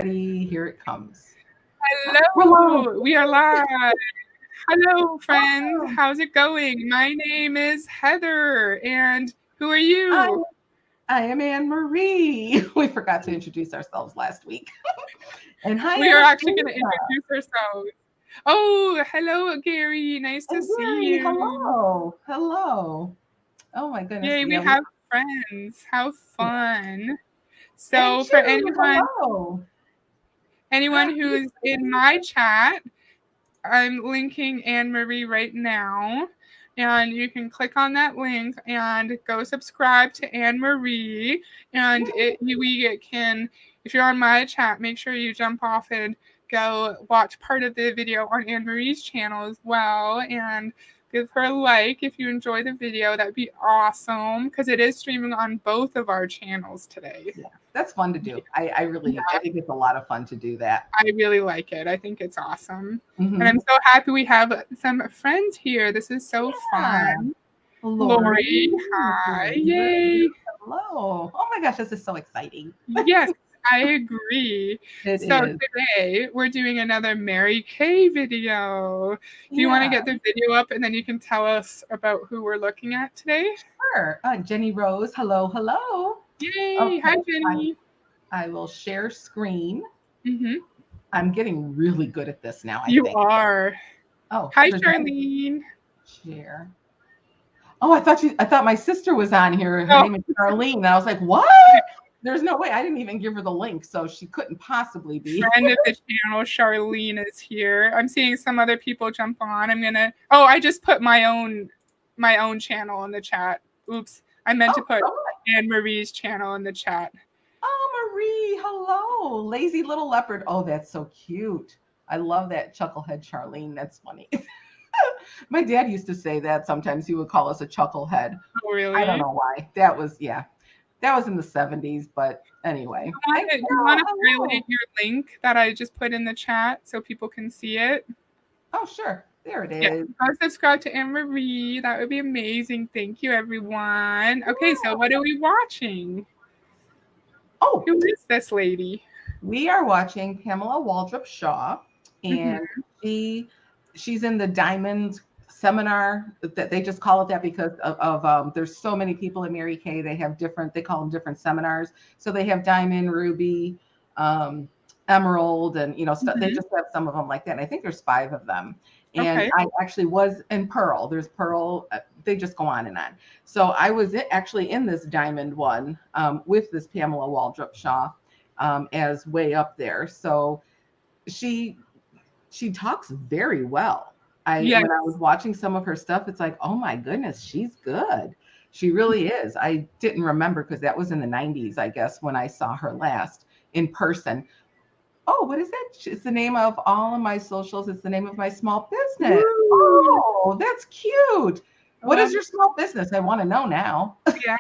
Here it comes. We're live. Hello, we are live. Hello, friends. Awesome. How's it going? My name is Heather, and who are I, you? I am Anne Marie. We forgot to introduce ourselves last week. And hi, We are actually Anastasia. going to introduce ourselves. Oh, hello, Gary. Nice to And see Gary, you. hello. Hello. Oh my goodness. Yay, we Yeah, have friends. How yeah. fun. And So, for June, anyone hello. anyone who's in my chat, I'm linking Anne Marie right now. And you can click on that link and go subscribe to Anne Marie. And we can, if you're on my chat, make sure you jump off and go watch part of the video on Anne Marie's channel as well. And give her a like if you enjoy the video. That'd be awesome because it is streaming on both of our channels today. Yeah, that's fun to do. I think it's a lot of fun to do that. I really like it. I think it's awesome. And I'm Hmm. so happy we have some friends here. This is so Yeah. fun. Lori. Lori, hi. Yay. Hello. Oh my gosh, this is so exciting. Yes, I agree. It So is. today we're doing another Mary Kay video. Do you want to Yeah. get the video up and then you can tell us about who we're looking at today? Sure. Jenny Rose, hello, hello. Yay. Hi, Okay, Jenny. I will share screen. Mm-hmm. I'm getting really good at this now, I You think. are. Oh, Hi, Heather, Charlene. share. Oh, I thought my sister was on here. Her Oh, name is Charlene. And I was like, what? There's no way. I didn't even give her the link, so she couldn't possibly be. friend of the channel, Charlene, is here. I'm seeing some other people jump on. I just put my own channel in the chat. Oops. I meant to Oh, put so what? Anne Marie's channel in the chat. Oh, Marie, hello. Lazy little leopard. Oh, that's so cute. I love that chucklehead, Charlene. That's funny. My dad used to say that sometimes he would call us a chucklehead. Oh, I don't really? know why. That was in the 70s, but anyway. And You want Carol, to highlight hello. your link that I just put in the chat so people can see it? Oh, sure. There it Yeah, is. go subscribe to Anne Marie. That would be amazing. Thank you, everyone. Okay, so Yeah. what are we watching? Oh, Who is this lady? we are watching Pamela Waldrop Shaw, Hmm. and she's in the Diamond seminar. That they just call it that because there's so many people at Mary Kay. They call them different seminars. So they have Diamond, Ruby, um, Emerald, and stuff. They Hmm. just have some of them like that. And I think there's 5 of them. And Okay. I actually was in Pearl. There's Pearl. They just go on and on. So I was actually in this Diamond one with this Pamela Waldrop Shaw as way up there. So she she talks very well. I Yes. When I was watching some of her stuff, it's like, oh my goodness, she's good. She really is. I didn't remember because that was in the 90s, I guess, when I saw her last in person. Oh, what is that? It's the name of all of my socials. It's the name of my small business. Woo! Oh, that's cute. I What is love your small business? I want to know now. Yeah,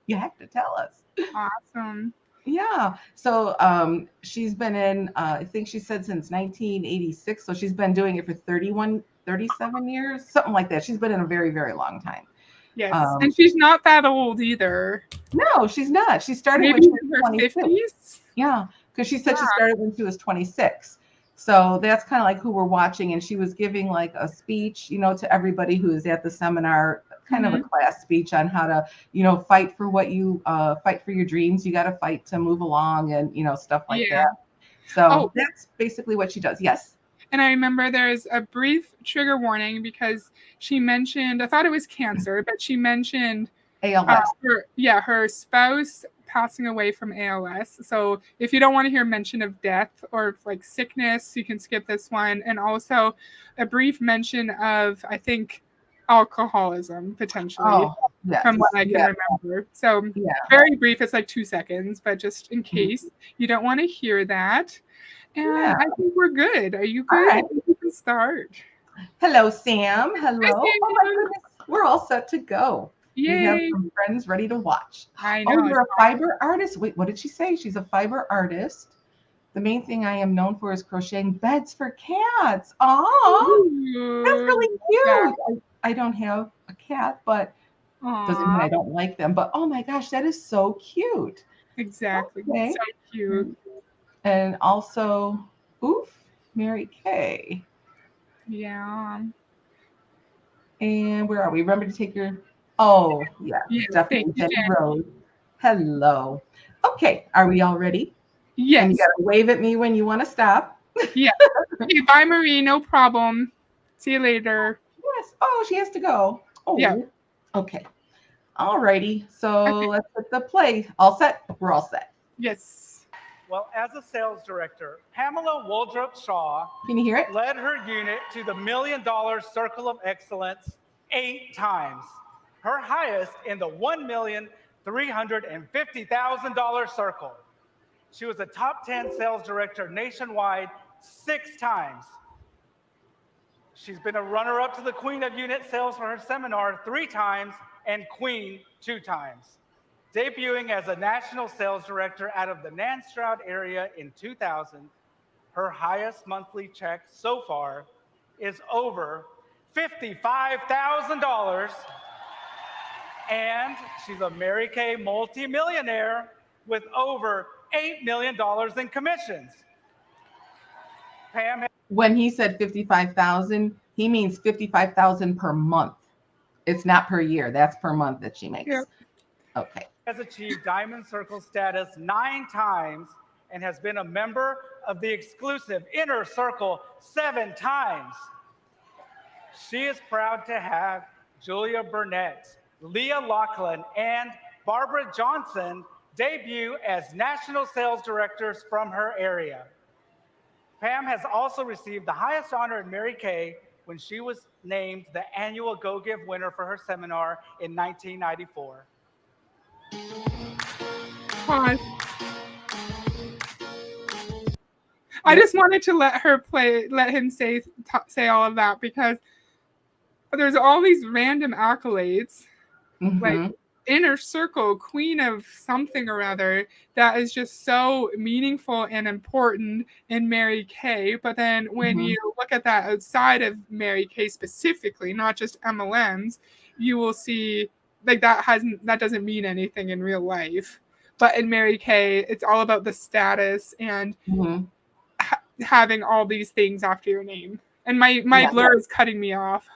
You have to tell us. awesome. Yeah. So she's been in, I think she said since 1986. So she's been doing it for 31, 37 years, something like that. She's been in a very, very long time. Yes. Um, And she's not that old either. no, she's not. She started Maybe when she was in her 26. 50s. Yeah. Because she said she Yeah. started when she was 26. So that's kind of like who we're watching. And she was giving like a speech, to everybody who is at the seminar, kind of a Hmm. class speech on how to, fight for fight for your dreams. You got to fight to move along and, stuff like Yeah. that. So Oh, that's basically what she does. Yes. and I remember there's a brief trigger warning because she mentioned, I thought it was cancer, but she mentioned ALS. her spouse passing away from ALS. So if you don't want to hear mention of death or like sickness, you can skip this one. And also a brief mention of, I think, alcoholism potentially, Oh, from what yes. I can Yeah. remember. So Yeah. very brief, it's like 2 seconds, but just in Mhm. case you don't want to hear that. And Yeah. I think we're good. Are you All good? I right. think we can start. Hello, Sam. Hi, Hello. Oh my Sam. goodness. We're all set to go. We have Yay. some friends ready to watch. I Oh, know. It's you're a fiber artist. Wait, what did she say? She's a fiber artist. The main thing I am known for is crocheting beds for cats. Oh, that's really Ooh, yeah. cute. I don't have a cat, but doesn't mean Aw, I don't like them. But oh my gosh, that is so cute. exactly. Okay. So cute. And also, Mary Kay. Yeah. And where are we? Remember to take your, oh, yeah, Yes, thank definitely you, Jenny Jen. Rose. Hello. Okay, are we all ready? And you Yes. got to wave at me when you want to stop. Yes. Okay, bye, Marie. No problem. See you later. Yes. Oh, she has to go. Yeah. Oh, okay. All righty. So Okay. let's hit the play. All set? We're all set. Yes. Well, as a sales director, Pamela Waldrop Shaw Can you hear it? led her unit to the $1 Million Circle of Excellence 8 times, her highest in the $1,350,000 circle. She was a top 10 sales director nationwide 6 times. She's been a runner-up to the Queen of Unit Sales for her seminar 3 times and Queen 2 times. Debuting as a national sales director out of the Nanstraudt area in 2000, her highest monthly check so far is over $55,000. And she's a Mary Kay multimillionaire with over $8 million in commissions. Pam, When he said 55,000, he means 55,000 per month. It's not per year. That's per month that she makes. Yeah. Okay. has achieved Diamond Circle status 9 times and has been a member of the exclusive Inner Circle 7 times. She is proud to have Julia Burnett, Leah Laughlin, and Barbara Johnson debut as national sales directors from her area. Pam has also received the highest honor in Mary Kay when she was named the annual Go Give winner for her seminar in 1994. Pause. I just wanted to let him say all of that because there's all these random accolades, like Inner Circle, Queen of something or other, that is just so meaningful and important in Mary Kay. But then when you look at that outside of Mary Kay specifically, not just MLMs, you will see like that doesn't mean anything in real life. But in Mary Kay, it's all about the status and having all these things after your name. And my blur is cutting me off.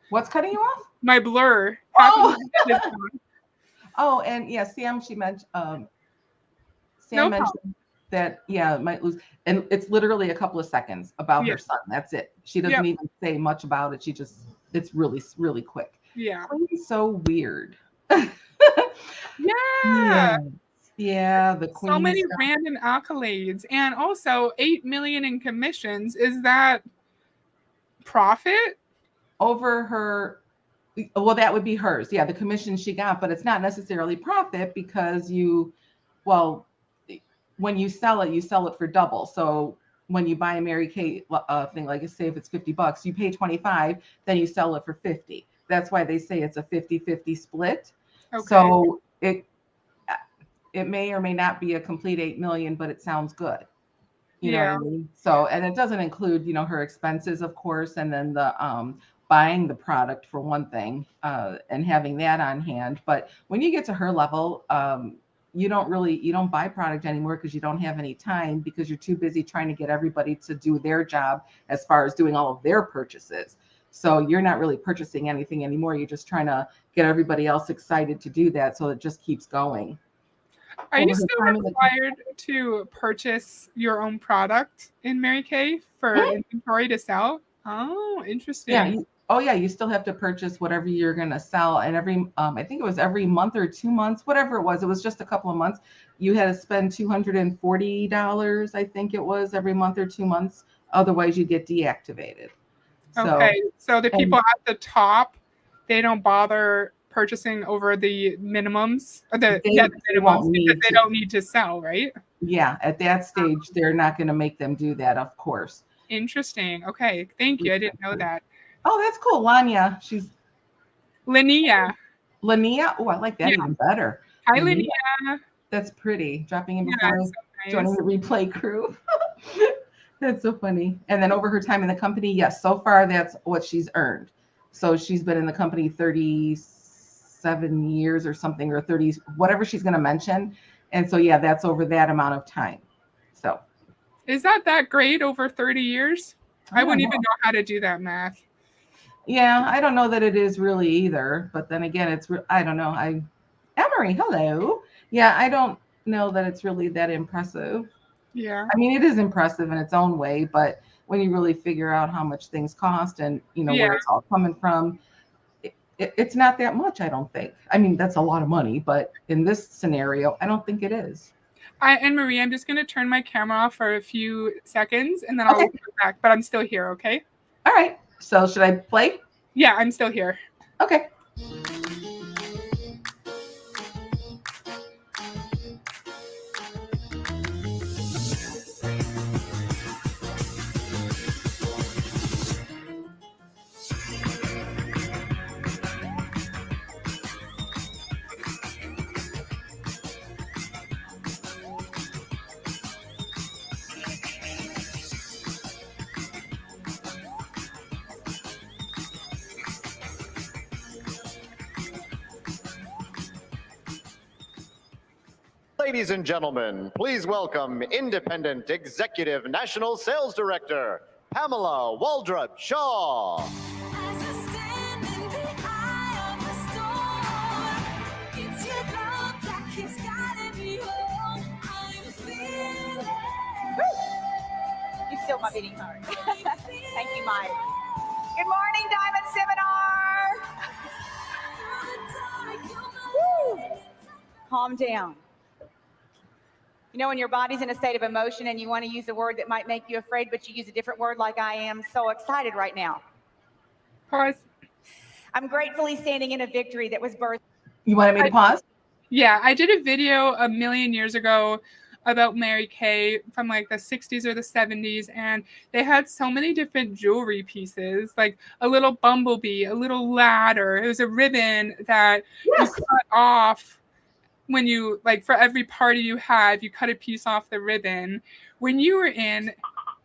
What's cutting you off? My blur. Oh, and yeah, Sam, she mentioned mentioned that it might lose, and it's literally a couple of seconds about her son. That's it. She doesn't even say much about it. It's really, really quick. Yeah. Queen's so weird. Yeah. Yeah, the Queen. So many random accolades, and also 8 million in commissions. Is that profit? Over her, well, that would be hers. Yeah, the commission she got, but it's not necessarily profit because when you sell it for double. So when you buy a Mary Kay thing, like say if it's $50, you pay $25, then you sell it for $50. That's why they say it's a 50-50 split. Okay. So it may or may not be a complete 8 million, but it sounds good. You know what I mean? So, and it doesn't include, her expenses, of course, and then the buying the product for one thing, and having that on hand. But when you get to her level, you don't buy product anymore because you don't have any time because you're too busy trying to get everybody to do their job as far as doing all of their purchases. So you're not really purchasing anything anymore. You're just trying to get everybody else excited to do that. So it just keeps going. Are you still required to purchase your own product in Mary Kay for inventory to sell? Oh, interesting. Yeah. You still have to purchase whatever you're going to sell. And every, I think it was every month or 2 months, whatever it was just a couple of months. You had to spend $240, I think it was, every month or 2 months. Otherwise you get deactivated. Okay. So the people at the top, they don't bother purchasing over the minimums, because they don't need to sell, right? Yeah, at that stage, they're not going to make them do that, of course. Interesting. Okay, thank you. I didn't know that. Oh, that's cool. Lania. She's Linnea. Oh, I like that even better. Hi, Linnea. That's pretty. Dropping in before joining the replay crew. That's so funny. And then over her time in the company, yes, so far that's what she's earned. So she's been in the company 37 years or something, or 30, whatever she's going to mention. And so, yeah, that's over that amount of time. So Is that great over 30 years? I wouldn't even know how to do that math. Yeah, I don't know that it is really either. But then again, I don't know. Emery, hello. Yeah, I don't know that it's really that impressive. Yeah. I mean, it is impressive in its own way, but when you really figure out how much things cost and where it's all coming from, it's not that much, I don't think. I mean, that's a lot of money, but in this scenario, I don't think it is. Anne-Marie, I'm just going to turn my camera off for a few seconds and then I'll come back, but I'm still here, okay? All right. So should I play? Yeah, I'm still here. Okay. Ladies and gentlemen, please welcome Independent Executive National Sales Director, Pamela Waldrop Shaw. You still my beating heart. Thank you, Mike. Good morning, Diamond Seminar. Woo. Calm down. You know, when your body's in a state of emotion and you want to use a word that might make you afraid, but you use a different word like I am so excited right now. Pause. I'm gratefully standing in a victory that was birthed. You wanted me to pause? Yeah, I did a video a million years ago about Mary Kay from like the 60s or the 70s, and they had so many different jewelry pieces, like a little bumblebee, a little ladder. It was a ribbon that you cut off when you, like, for every party you had, you cut a piece off the ribbon. When you were in,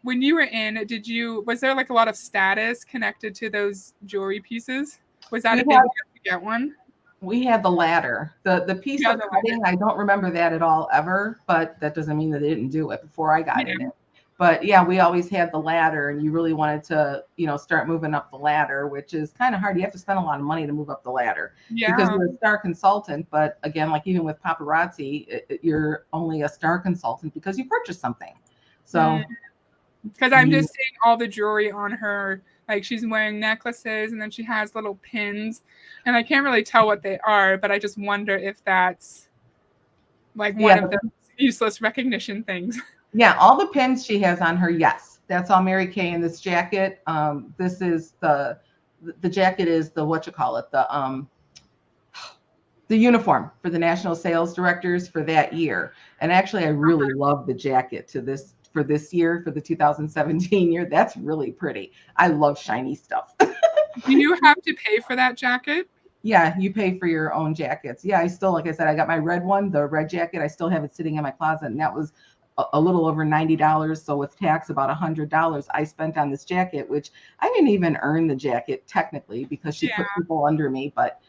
was there like a lot of status connected to those jewelry pieces? Was that a big deal to get one? We had the ladder. The piece of cutting, I don't remember that at all ever, but that doesn't mean that they didn't do it before I got in it. But yeah, we always had the ladder, and you really wanted to, start moving up the ladder, which is kind of hard. You have to spend a lot of money to move up the ladder because you're a star consultant. But again, like even with paparazzi, you're only a star consultant because you purchased something. So, because I'm just seeing all the jewelry on her. Like she's wearing necklaces and then she has little pins, and I can't really tell what they are, but I just wonder if that's like one of the useless recognition things. Yeah, all the pins she has on her, yes. That's all Mary Kay in this jacket. This is the jacket is the the uniform for the national sales directors for that year. And actually I really love the jacket for this year, for the 2017 year. That's really pretty. I love shiny stuff. Do you have to pay for that jacket? Yeah, you pay for your own jackets. Yeah, I still, like I said, I got my red one, the red jacket. I still have it sitting in my closet, and that was a little over $90. So with tax, about $100 I spent on this jacket, which I didn't even earn the jacket technically because she put people under me. But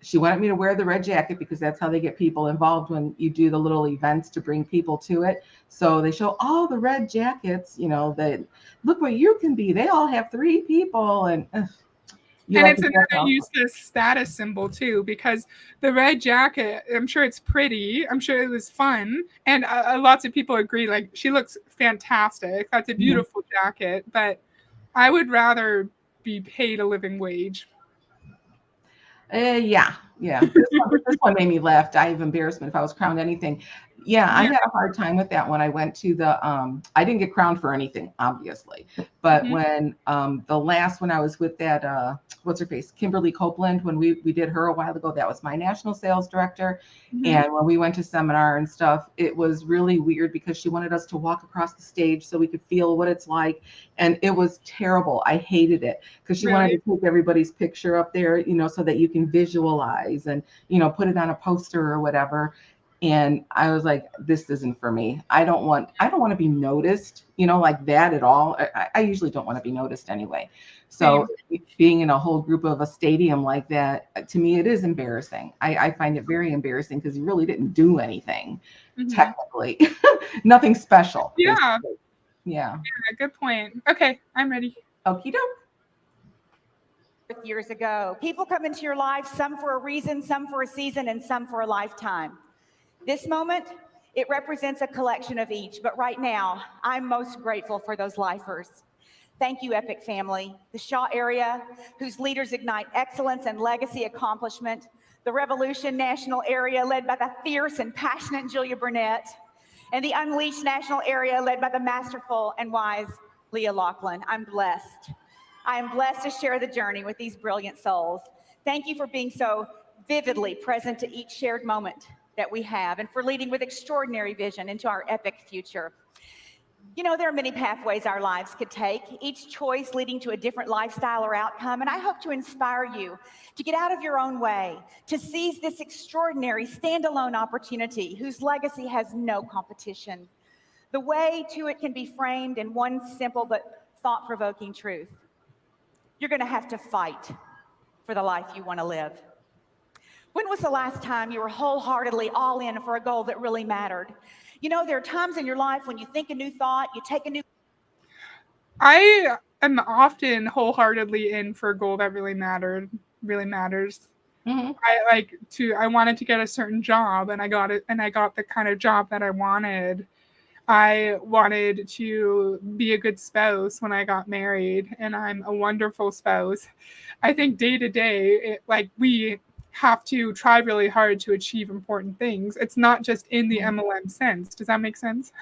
she wanted me to wear the red jacket because that's how they get people involved when you do the little events to bring people to it. So they show all the red jackets, that look what you can be. They all have 3 people, and it's another useless status symbol too, because the red jacket, I'm sure it's pretty. I'm sure it was fun. And lots of people agree, like, she looks fantastic. That's a beautiful jacket, but I would rather be paid a living wage. Yeah. This one made me laugh. I have embarrassment if I was crowned anything. Yeah, I had a hard time with that when I went to the I didn't get crowned for anything, obviously. But when the last when I was with that what's her face, Kimberly Copeland, when we did her a while ago, that was my national sales director. And when we went to seminar and stuff, it was really weird because she wanted us to walk across the stage so we could feel what it's like. And it was terrible. I hated it because she wanted to take everybody's picture up there, so that you can visualize and, put it on a poster or whatever. And I was like, this isn't for me. I don't want to be noticed, like that at all. I usually don't want to be noticed anyway. So being in a whole group of a stadium like that, to me, it is embarrassing. I find it very embarrassing because you really didn't do anything. Mhm. technically. Nothing special. Yeah. basically. Yeah. Yeah, good point. Okay, I'm ready. Okie doke. Years ago. People come into your life, some for a reason, some for a season, and some for a lifetime. This moment, it represents a collection of each, but right now, I'm most grateful for those lifers. Thank you, Epic family, the Shaw area, whose leaders ignite excellence and legacy accomplishment, the Revolution National area, led by the fierce and passionate Julia Burnett, and the Unleashed National area, led by the masterful and wise Leah Laughlin. I'm blessed. I am blessed to share the journey with these brilliant souls. Thank you for being so vividly present to each shared moment that we have, and for leading with extraordinary vision into our epic future. You know, there are many pathways our lives could take, each choice leading to a different lifestyle or outcome, and I hope to inspire you to get out of your own way, to seize this extraordinary standalone opportunity whose legacy has no competition. The way to it can be framed in one simple but thought-provoking truth. You're going to have to fight for the life you want to live. When was the last time you were wholeheartedly all in for a goal that really mattered? You know, there are times in your life when you think a new thought, you take a new... I am often wholeheartedly in for a goal that really matters. Mm-hmm. I wanted to get a certain job, and I got it, and I got the kind of job that I wanted. I wanted to be a good spouse when I got married, and I'm a wonderful spouse. I think day to day, we have to try really hard to achieve important things. It's not just in the MLM sense. Does that make sense?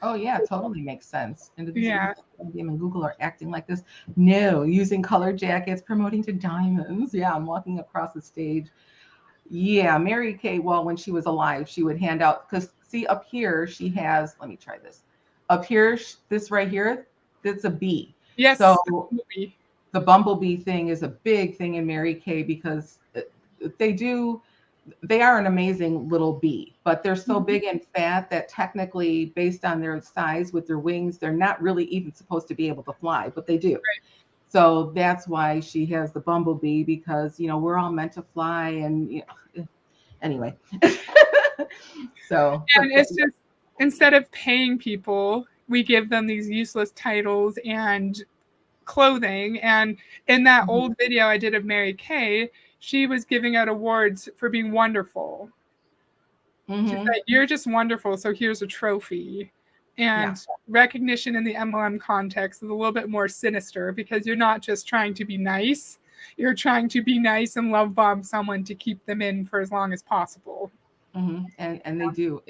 Oh yeah, totally makes sense. And Yeah. IBM and Google are acting like this. No, using color jackets, promoting to diamonds. Yeah, I'm walking across the stage. Yeah, Mary Kay, well, when she was alive, she would hand out, because see up here, she has, let me try this. Up here, this right here, that's a bee. Yes. So absolutely. the bumblebee thing is a big thing in Mary Kay because they are an amazing little bee, but they're so big and fat that technically, based on their size with their wings, they're not really even supposed to be able to fly, but they do. Right. So that's why she has the bumblebee, because, you know, we're all meant to fly, and, you know, anyway. So, and it's just, instead of paying people, we give them these useless titles and clothing. And in that old video I did of Mary Kay, she was giving out awards for being wonderful. She said, you're just wonderful, so here's a trophy. And recognition in the MLM context is a little bit more sinister, because you're not just trying to be nice, you're trying to be nice and love bomb someone to keep them in for as long as possible. And they do.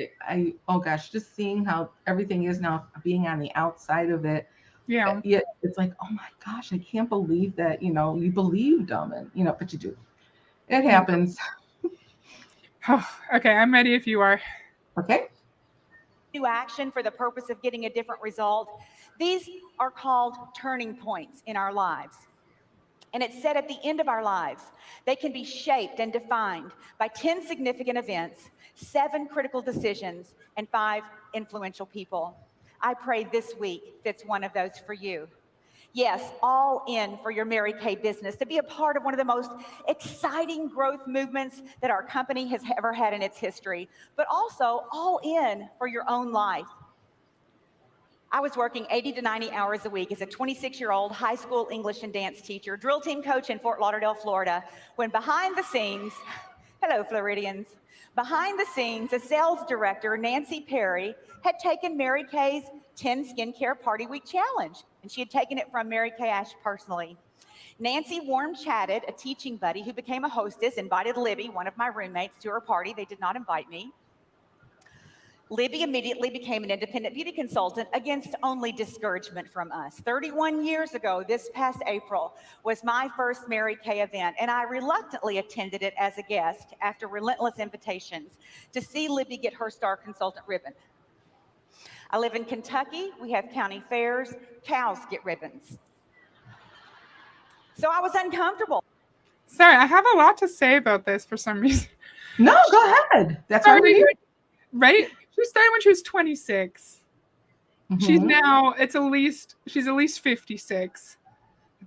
Oh gosh, just seeing how everything is now, being on the outside of it. Yeah. It's like, oh my gosh, I can't believe that, you know, you believed them, and, you know, but you do. It happens. Okay, I'm ready if you are. Okay. New action for the purpose of getting a different result. These are called turning points in our lives. And it's said at the end of our lives, they can be shaped and defined by 10 significant events, 7 critical decisions, and 5 influential people. I pray this week fits one of those for you. Yes, all in for your Mary Kay business, to be a part of one of the most exciting growth movements that our company has ever had in its history, but also all in for your own life. I was working 80 to 90 hours a week as a 26-year-old high school English and dance teacher, drill team coach in Fort Lauderdale, Florida, when behind the scenes, hello Floridians, behind the scenes, a sales director, Nancy Perry, had taken Mary Kay's 10 Skincare Party Week Challenge, and she had taken it from Mary Kay Ash personally. Nancy warm-chatted a teaching buddy who became a hostess, invited Libby, one of my roommates, to her party. They did not invite me. Libby immediately became an independent beauty consultant against only discouragement from us. 31 years ago, this past April, was my first Mary Kay event, and I reluctantly attended it as a guest after relentless invitations to see Libby get her star consultant ribbon. I live in Kentucky. We have county fairs. Cows get ribbons. So I was uncomfortable. Sorry, I have a lot to say about this for some reason. No, go ahead. That's why we're here. Right? She started when she was 26. She's now, she's at least 56.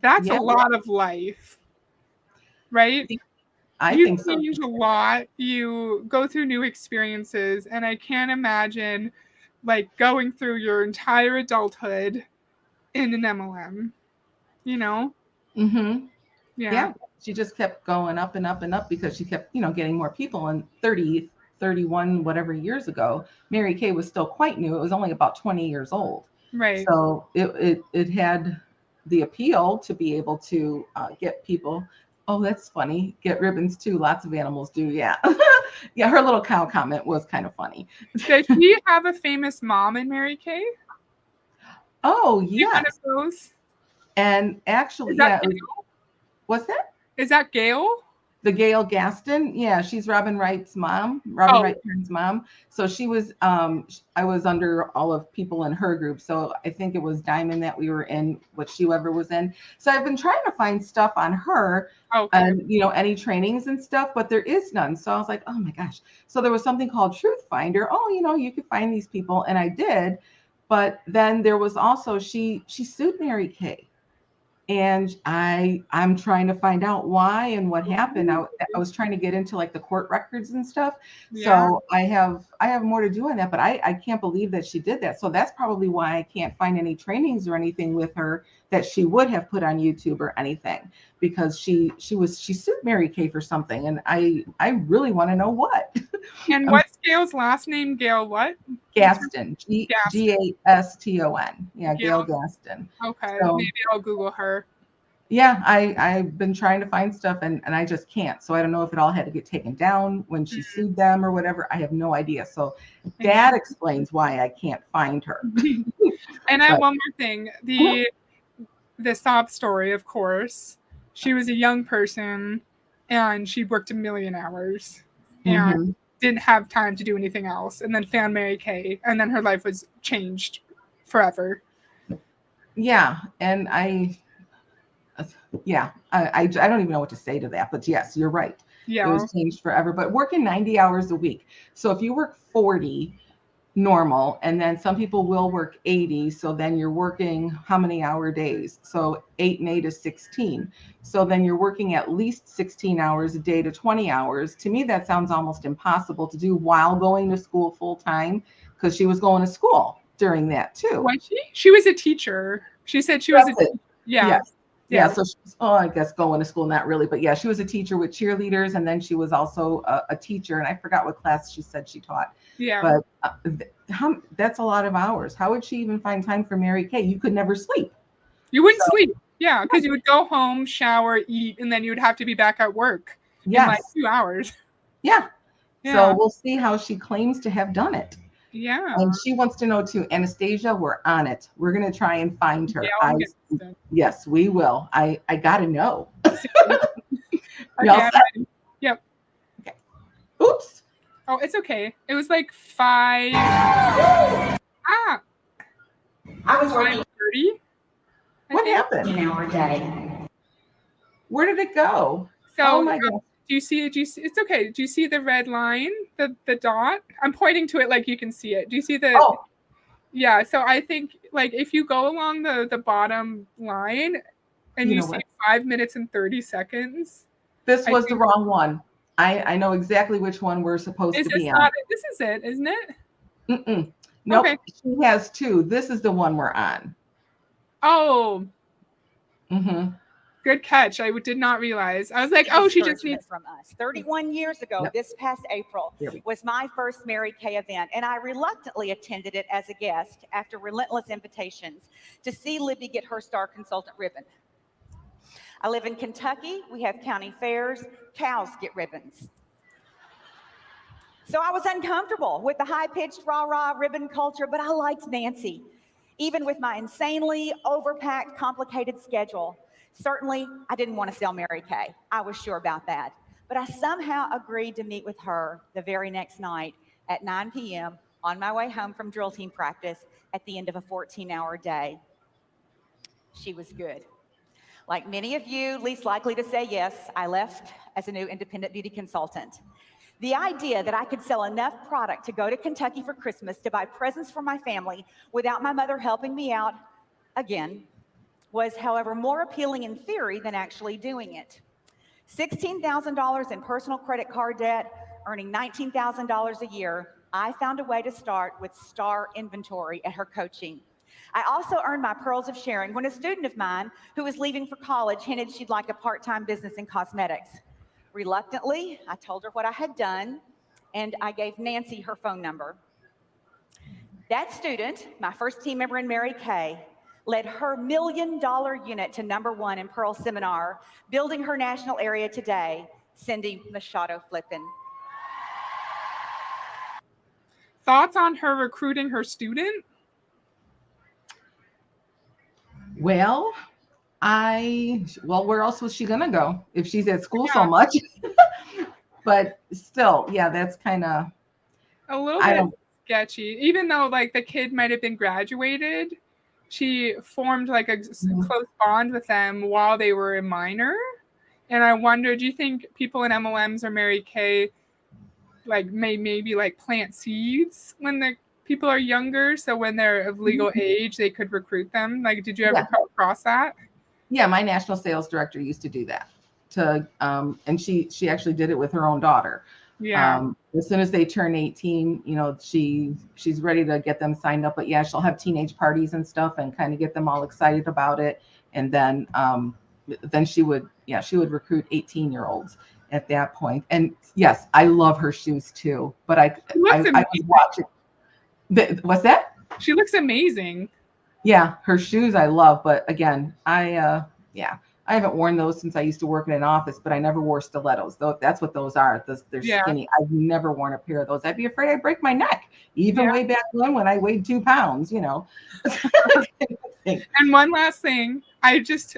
That's a lot of life. Right? I you think so. change a lot. You go through new experiences, and I can't imagine like going through your entire adulthood in an MLM. You know? Mm-hmm. Yeah. Yeah. She just kept going up and up and up because she kept, getting more people. And 30, 31, whatever years ago, Mary Kay was still quite new. It was only about 20 years old. Right. So it had the appeal to be able to get people. Oh, that's funny. Get ribbons too. Lots of animals do. Yeah. Yeah. Her little cow comment was kind of funny. Does she have a famous mom in Mary Kay? Oh, She kind yes. of goes. And actually, Is that yeah. Gail? What's that? Is that Gail? The Gail Gaston. Yeah, she's Robin Wright's mom, Robin Wright Kern's mom. So she was, I was under all of people in her group. So I think it was Diamond that we were in, what she ever was in. So I've been trying to find stuff on her and, any trainings and stuff, but there is none. So I was like, oh my gosh. So there was something called Truth Finder. Oh, you could find these people. And I did. But then there was also, she sued Mary Kay. And I'm trying to find out why and what happened. I was trying to get into like the court records and stuff. Yeah. So I have more to do on that, but I can't believe that she did that. So that's probably why I can't find any trainings or anything with her that she would have put on YouTube or anything, because she sued Mary Kay for something, and I really want to know what. And what's Gail's last name? Gail what? Gaston. Gaston. Yeah, Gail Gaston. Okay, So, maybe I'll Google her. Yeah, I've been trying to find stuff and I just can't. So I don't know if it all had to get taken down when she sued them or whatever. I have no idea. So that explains why I can't find her. And I have one more thing. The sob story, of course. She was a young person and she worked 1 million hours and didn't have time to do anything else, and then found Mary Kay, and then her life was changed forever. Yeah, and I don't even know what to say to that, but yes, you're right. Yeah. It was changed forever. But working 90 hours a week. So if you work 40 normal, and then some people will work 80, so then you're working how many hour days? So 8 and 8 is 16. So then you're working at least 16 hours a day to 20 hours. To me, that sounds almost impossible to do while going to school full time, because she was going to school during that too. Was she? She was a teacher. She said she was a teacher. Yeah. Yes. Yeah, so she's, I guess going to school, not really, but yeah, she was a teacher with cheerleaders, and then she was also a teacher, and I forgot what class she said she taught. Yeah. But that's a lot of hours. How would she even find time for Mary Kay? You could never sleep. You wouldn't sleep. Yeah, because you would go home, shower, eat, and then you would have to be back at work in like 2 hours. Yeah. So we'll see how she claims to have done it. Yeah. And she wants to know too. Anastasia, we're on it. We're going to try and find her. Yes, we will. I got to know. Okay, yep. Okay. Oops. Oh, it's okay. It was like 5. I was working 5:30. What happened? an hour a day. Where did it go? So, oh my God. Do you see it? It's okay. Do you see the red line, the dot? I'm pointing to it like you can see it. Do you see the? Oh. Yeah. So I think like if you go along the bottom line and you see 5 minutes and 30 seconds. This was the wrong one. I know exactly which one we're supposed to be on. This is it, isn't it? Mm-mm. Nope. Okay. She has 2. This is the one we're on. Oh. Mm-hmm. Good catch. I did not realize. I was like, oh, she just needs from us. 31 years ago, this past April, was my first Mary Kay event, and I reluctantly attended it as a guest after relentless invitations to see Libby get her Star Consultant ribbon. I live in Kentucky. We have county fairs. Cows get ribbons. So I was uncomfortable with the high-pitched rah-rah ribbon culture, but I liked Nancy, even with my insanely overpacked, complicated schedule. Certainly, I didn't want to sell Mary Kay. I was sure about that. But I somehow agreed to meet with her the very next night at 9 p.m. on my way home from drill team practice at the end of a 14-hour day. She was good. Like many of you, least likely to say yes, I left as a new independent beauty consultant. The idea that I could sell enough product to go to Kentucky for Christmas to buy presents for my family without my mother helping me out, again, was, however, more appealing in theory than actually doing it. $16,000 in personal credit card debt, earning $19,000 a year, I found a way to start with Star Inventory at her coaching. I also earned my pearls of sharing when a student of mine who was leaving for college hinted she'd like a part-time business in cosmetics. Reluctantly, I told her what I had done, and I gave Nancy her phone number. That student, my first team member in Mary Kay, led her $1 million unit to #1 in Pearl Seminar, building her national area today, Cindy Machado Flippin. Thoughts on her recruiting her student? Well, where else was she gonna go if she's at school Yeah. so much? But still, yeah, that's kind of, A little I bit don't, sketchy. Even though like the kid might have been graduated, she formed like a close bond with them while they were a minor. And I wonder, do you think people in MLMs or Mary Kay like maybe like plant seeds when the people are younger, so when they're of legal age they could recruit them? Like, did you ever Yeah. come across that? yeah, my national sales director used to do that. And she actually did it with her own daughter. Yeah. As soon as they turn 18, she's ready to get them signed up. But yeah, she'll have teenage parties and stuff and kind of get them all excited about it. And then she would recruit 18-year-olds at that point. And yes, I love her shoes too. But I was watching. What's that? She looks amazing. Yeah, her shoes I love. But again, I haven't worn those since I used to work in an office, but I never wore stilettos. Though that's what those are. They're Yeah. skinny. I've never worn a pair of those. I'd be afraid I'd break my neck, even Yeah. way back when I weighed 2 pounds, And one last thing, I just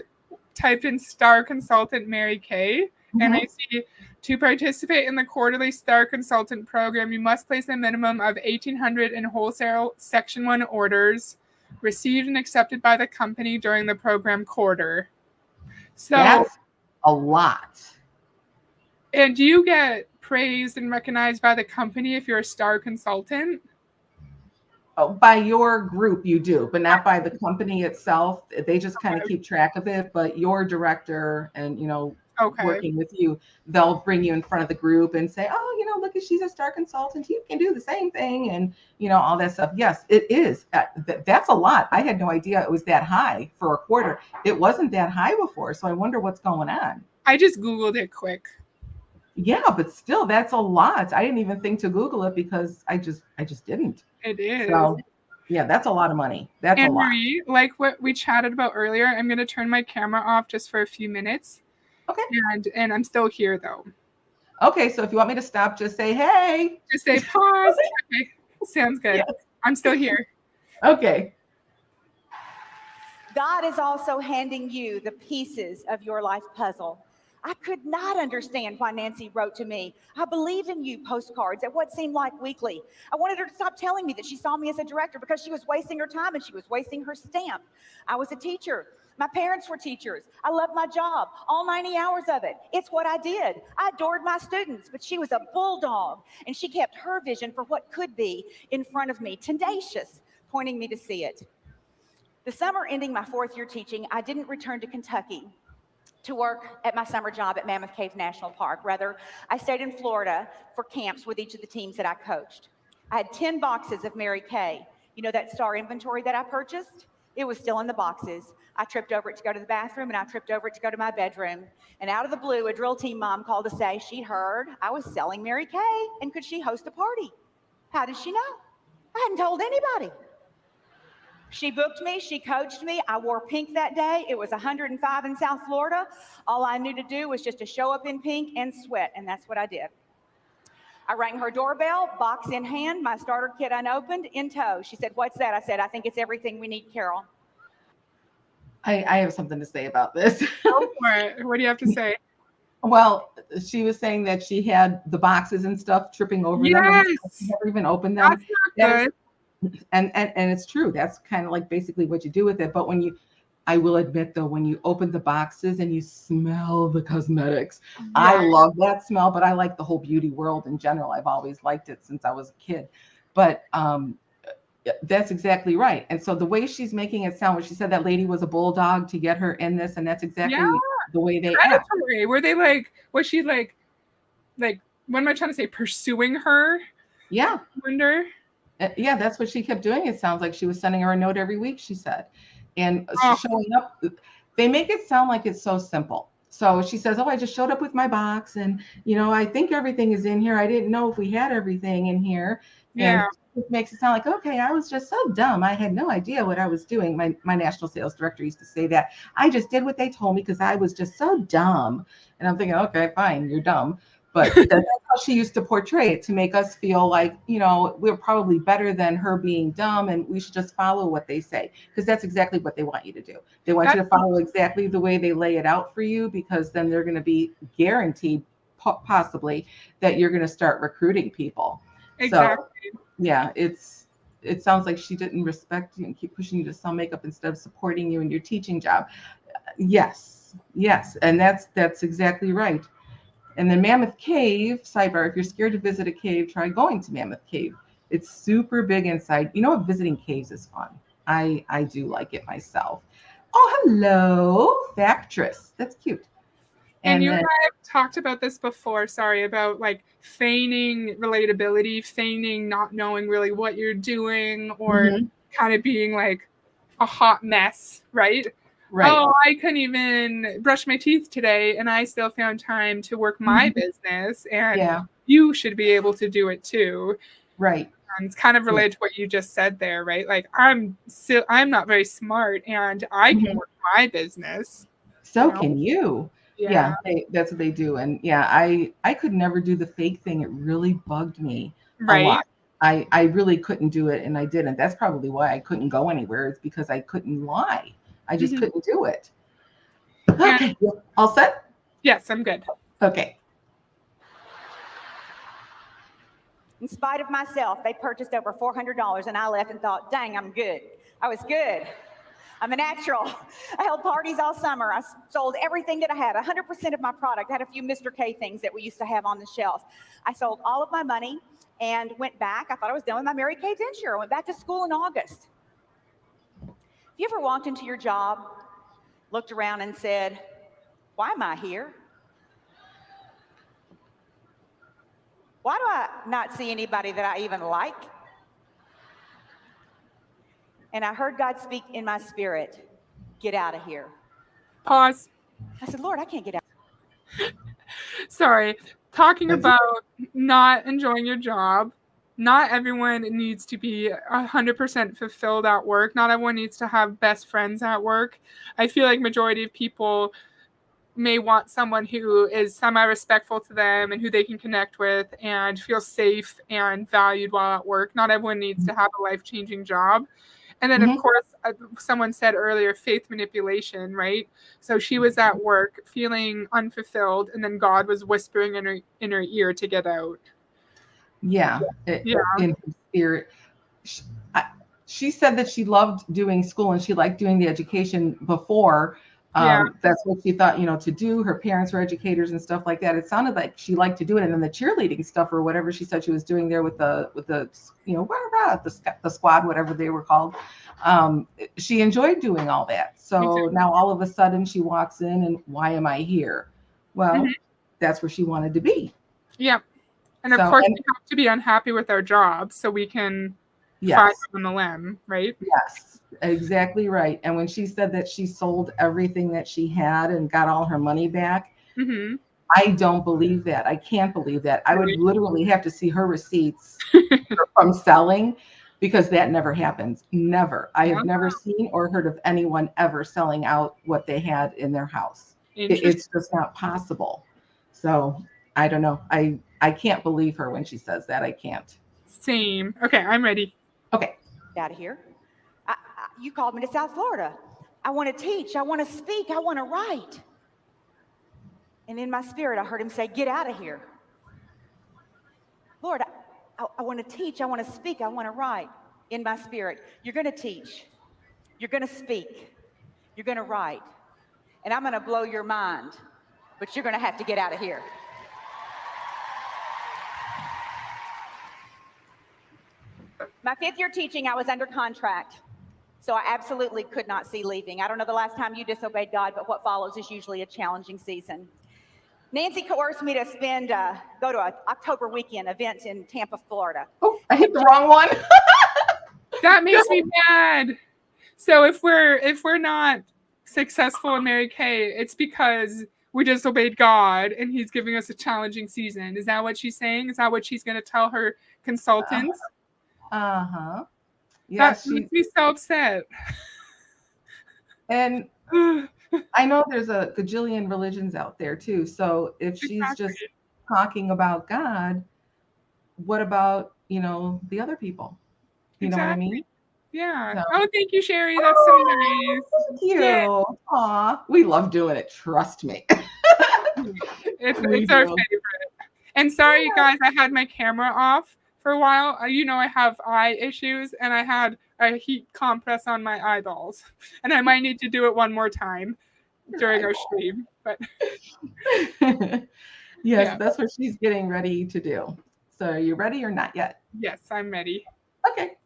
typed in Star Consultant Mary Kay, and I see, to participate in the quarterly Star Consultant program, you must place a minimum of 1,800 in wholesale Section 1 orders received and accepted by the company during the program quarter. So That's a lot. And do you get praised and recognized by the company if you're a Star Consultant? Oh, by your group, you do, but not by the company itself. They just kind of keep track of it. But your director and, Okay. working with you, they'll bring you in front of the group and say, oh, look, she's a Star Consultant. You can do the same thing. And, all that stuff. Yes, it is. That's a lot. I had no idea it was that high for a quarter. It wasn't that high before. So I wonder what's going on. I just Googled it quick. Yeah, but still, that's a lot. I didn't even think to Google it because I just didn't. It is. So, yeah, that's a lot of money. That's And a lot. Marie, like what we chatted about earlier, I'm going to turn my camera off just for a few minutes. Okay. And I'm still here though. Okay, so if you want me to stop, just say, hey. Just say pause. Okay. Sounds good. Yes. I'm still here. Okay. God is also handing you the pieces of your life puzzle. I could not understand why Nancy wrote to me, I believe in you postcards at what seemed like weekly. I wanted her to stop telling me that she saw me as a director because she was wasting her time and she was wasting her stamp. I was a teacher. My parents were teachers. I loved my job, all 90 hours of it. It's what I did. I adored my students, but she was a bulldog, and she kept her vision for what could be in front of me, tenacious, pointing me to see it. The summer ending my 4th year teaching, I didn't return to Kentucky to work at my summer job at Mammoth Cave National Park. Rather, I stayed in Florida for camps with each of the teams that I coached. I had 10 boxes of Mary Kay. That Star Inventory that I purchased? It was still in the boxes. I tripped over it to go to the bathroom, and I tripped over it to go to my bedroom. And out of the blue, a drill team mom called to say she heard I was selling Mary Kay, and could she host a party? How did she know? I hadn't told anybody. She booked me. She coached me. I wore pink that day. It was 105 in South Florida. All I knew to do was just to show up in pink and sweat, and that's what I did. I rang her doorbell, box in hand, my starter kit unopened, in tow. She said, what's that? I said, I think it's everything we need, Carol. I have something to say about this. Go for it. What do you have to say? Well, she was saying that she had the boxes and stuff tripping over them. Yes. And she never even opened them. That's not good. And it's true. That's kind of like basically what you do with it. But I will admit though, when you open the boxes and you smell the cosmetics, I love that smell, but I like the whole beauty world in general. I've always liked it since I was a kid. But That's exactly right. And so the way she's making it sound, when she said that lady was a bulldog to get her in this, and that's exactly Yeah. the way they act. Predatory. Were they like, was she like, what am I trying to say? Pursuing her? Yeah. I wonder. Yeah, that's what she kept doing. It sounds like she was sending her a note every week, she said. And Oh. showing up, they make it sound like it's so simple. So she says, oh, I just showed up with my box and, I think everything is in here. I didn't know if we had everything in here. Yeah. And it makes it sound like, okay, I was just so dumb. I had no idea what I was doing. My national sales director used to say that. I just did what they told me because I was just so dumb. And I'm thinking, okay, fine, you're dumb. But that's how she used to portray it, to make us feel like, we're probably better than her being dumb and we should just follow what they say. Because that's exactly what they want you to do. They want you to follow exactly the way they lay it out for you, because then they're going to be guaranteed possibly that you're going to start recruiting people. Exactly. So, yeah, it sounds like she didn't respect you and keep pushing you to sell makeup instead of supporting you in your teaching job. Yes. And that's exactly right. And then Mammoth Cave, sidebar, if you're scared to visit a cave, try going to Mammoth Cave. It's super big inside. Visiting caves is fun. I do like it myself. Oh, hello, Factress. That's cute. And you and I have talked about this before, about like feigning relatability, feigning not knowing really what you're doing, or kind of being like a hot mess, right? Right. Oh, I couldn't even brush my teeth today, and I still found time to work my business, and you should be able to do it too. Right. And it's kind of related to what you just said there, right? Like I'm not very smart, and I can work my business. So can you. Yeah, that's what they do. And I could never do the fake thing. It really bugged me a lot. I really couldn't do it, and I didn't. That's probably why I couldn't go anywhere. It's because I couldn't lie. I just couldn't do it. Okay, all set? Yes, I'm good. Okay. In spite of myself, they purchased over $400, and I left and thought, dang, I'm good. I was good. I'm a natural. I held parties all summer. I sold everything that I had, 100% of my product. I had a few Mr. K things that we used to have on the shelf. I sold all of my money and went back. I thought I was done with my Mary Kay Denture. I went back to school in August. Have you ever walked into your job, looked around and said, why am I here? Why do I not see anybody that I even like? And I heard God speak in my spirit, get out of here. Pause. I said, Lord, I can't get out. Sorry. Talking about not enjoying your job. Not everyone needs to be 100% fulfilled at work. Not everyone needs to have best friends at work. I feel like majority of people may want someone who is semi-respectful to them and who they can connect with and feel safe and valued while at work. Not everyone needs to have a life-changing job. And then, of course, someone said earlier, faith manipulation, right? So she was at work feeling unfulfilled, and then God was whispering in her ear to get out. Yeah. In her spirit. She said that she loved doing school and she liked doing the education before. That's what she thought, to do. Her parents were educators and stuff like that. It sounded like she liked to do it. And then the cheerleading stuff or whatever she said she was doing there with the squad, whatever they were called. She enjoyed doing all that. So now all of a sudden she walks in and why am I here? Well, that's where she wanted to be. Yeah. And of course we have to be unhappy with our jobs so we can find on the limb, right? Yes, exactly right. And when she said that she sold everything that she had and got all her money back, I don't believe that. I can't believe that. I would literally have to see her receipts from selling, because that never happens. Never. I have never seen or heard of anyone ever selling out what they had in their house. It's just not possible. So I don't know. I can't believe her when she says that. I can't. Same. Okay, I'm ready. Okay. Out of here. You called me to South Florida. I want to teach. I want to speak. I want to write. And in my spirit, I heard him say, get out of here. Lord, I want to teach. I want to speak. I want to write. In my spirit, you're going to teach. You're going to speak. You're going to write. And I'm going to blow your mind. But you're going to have to get out of here. My 5th year teaching, I was under contract. So I absolutely could not see leaving. I don't know the last time you disobeyed God, but what follows is usually a challenging season. Nancy coerced me to go to an October weekend event in Tampa, Florida. Oh, I hit the wrong one. That makes me mad. So if we're not successful in Mary Kay, it's because we disobeyed God and he's giving us a challenging season. Is that what she's saying? Is that what she's going to tell her consultants? Uh-huh. Yeah, That makes me so upset. And I know there's a gajillion religions out there too. So if she's just talking about God, what about, the other people? You know what I mean? Yeah. So- Oh, thank you, Sherry. That's so nice. Thank you. Yeah. Aw, we love doing it. Trust me. It's We our do. favorite. And sorry, guys, I had my camera off for a while. I have eye issues, and I had a heat compress on my eyeballs. And I might need to do it one more time during our stream. But Yes, Yeah. that's what she's getting ready to do. So are you ready or not yet? yes, I'm ready. Okay.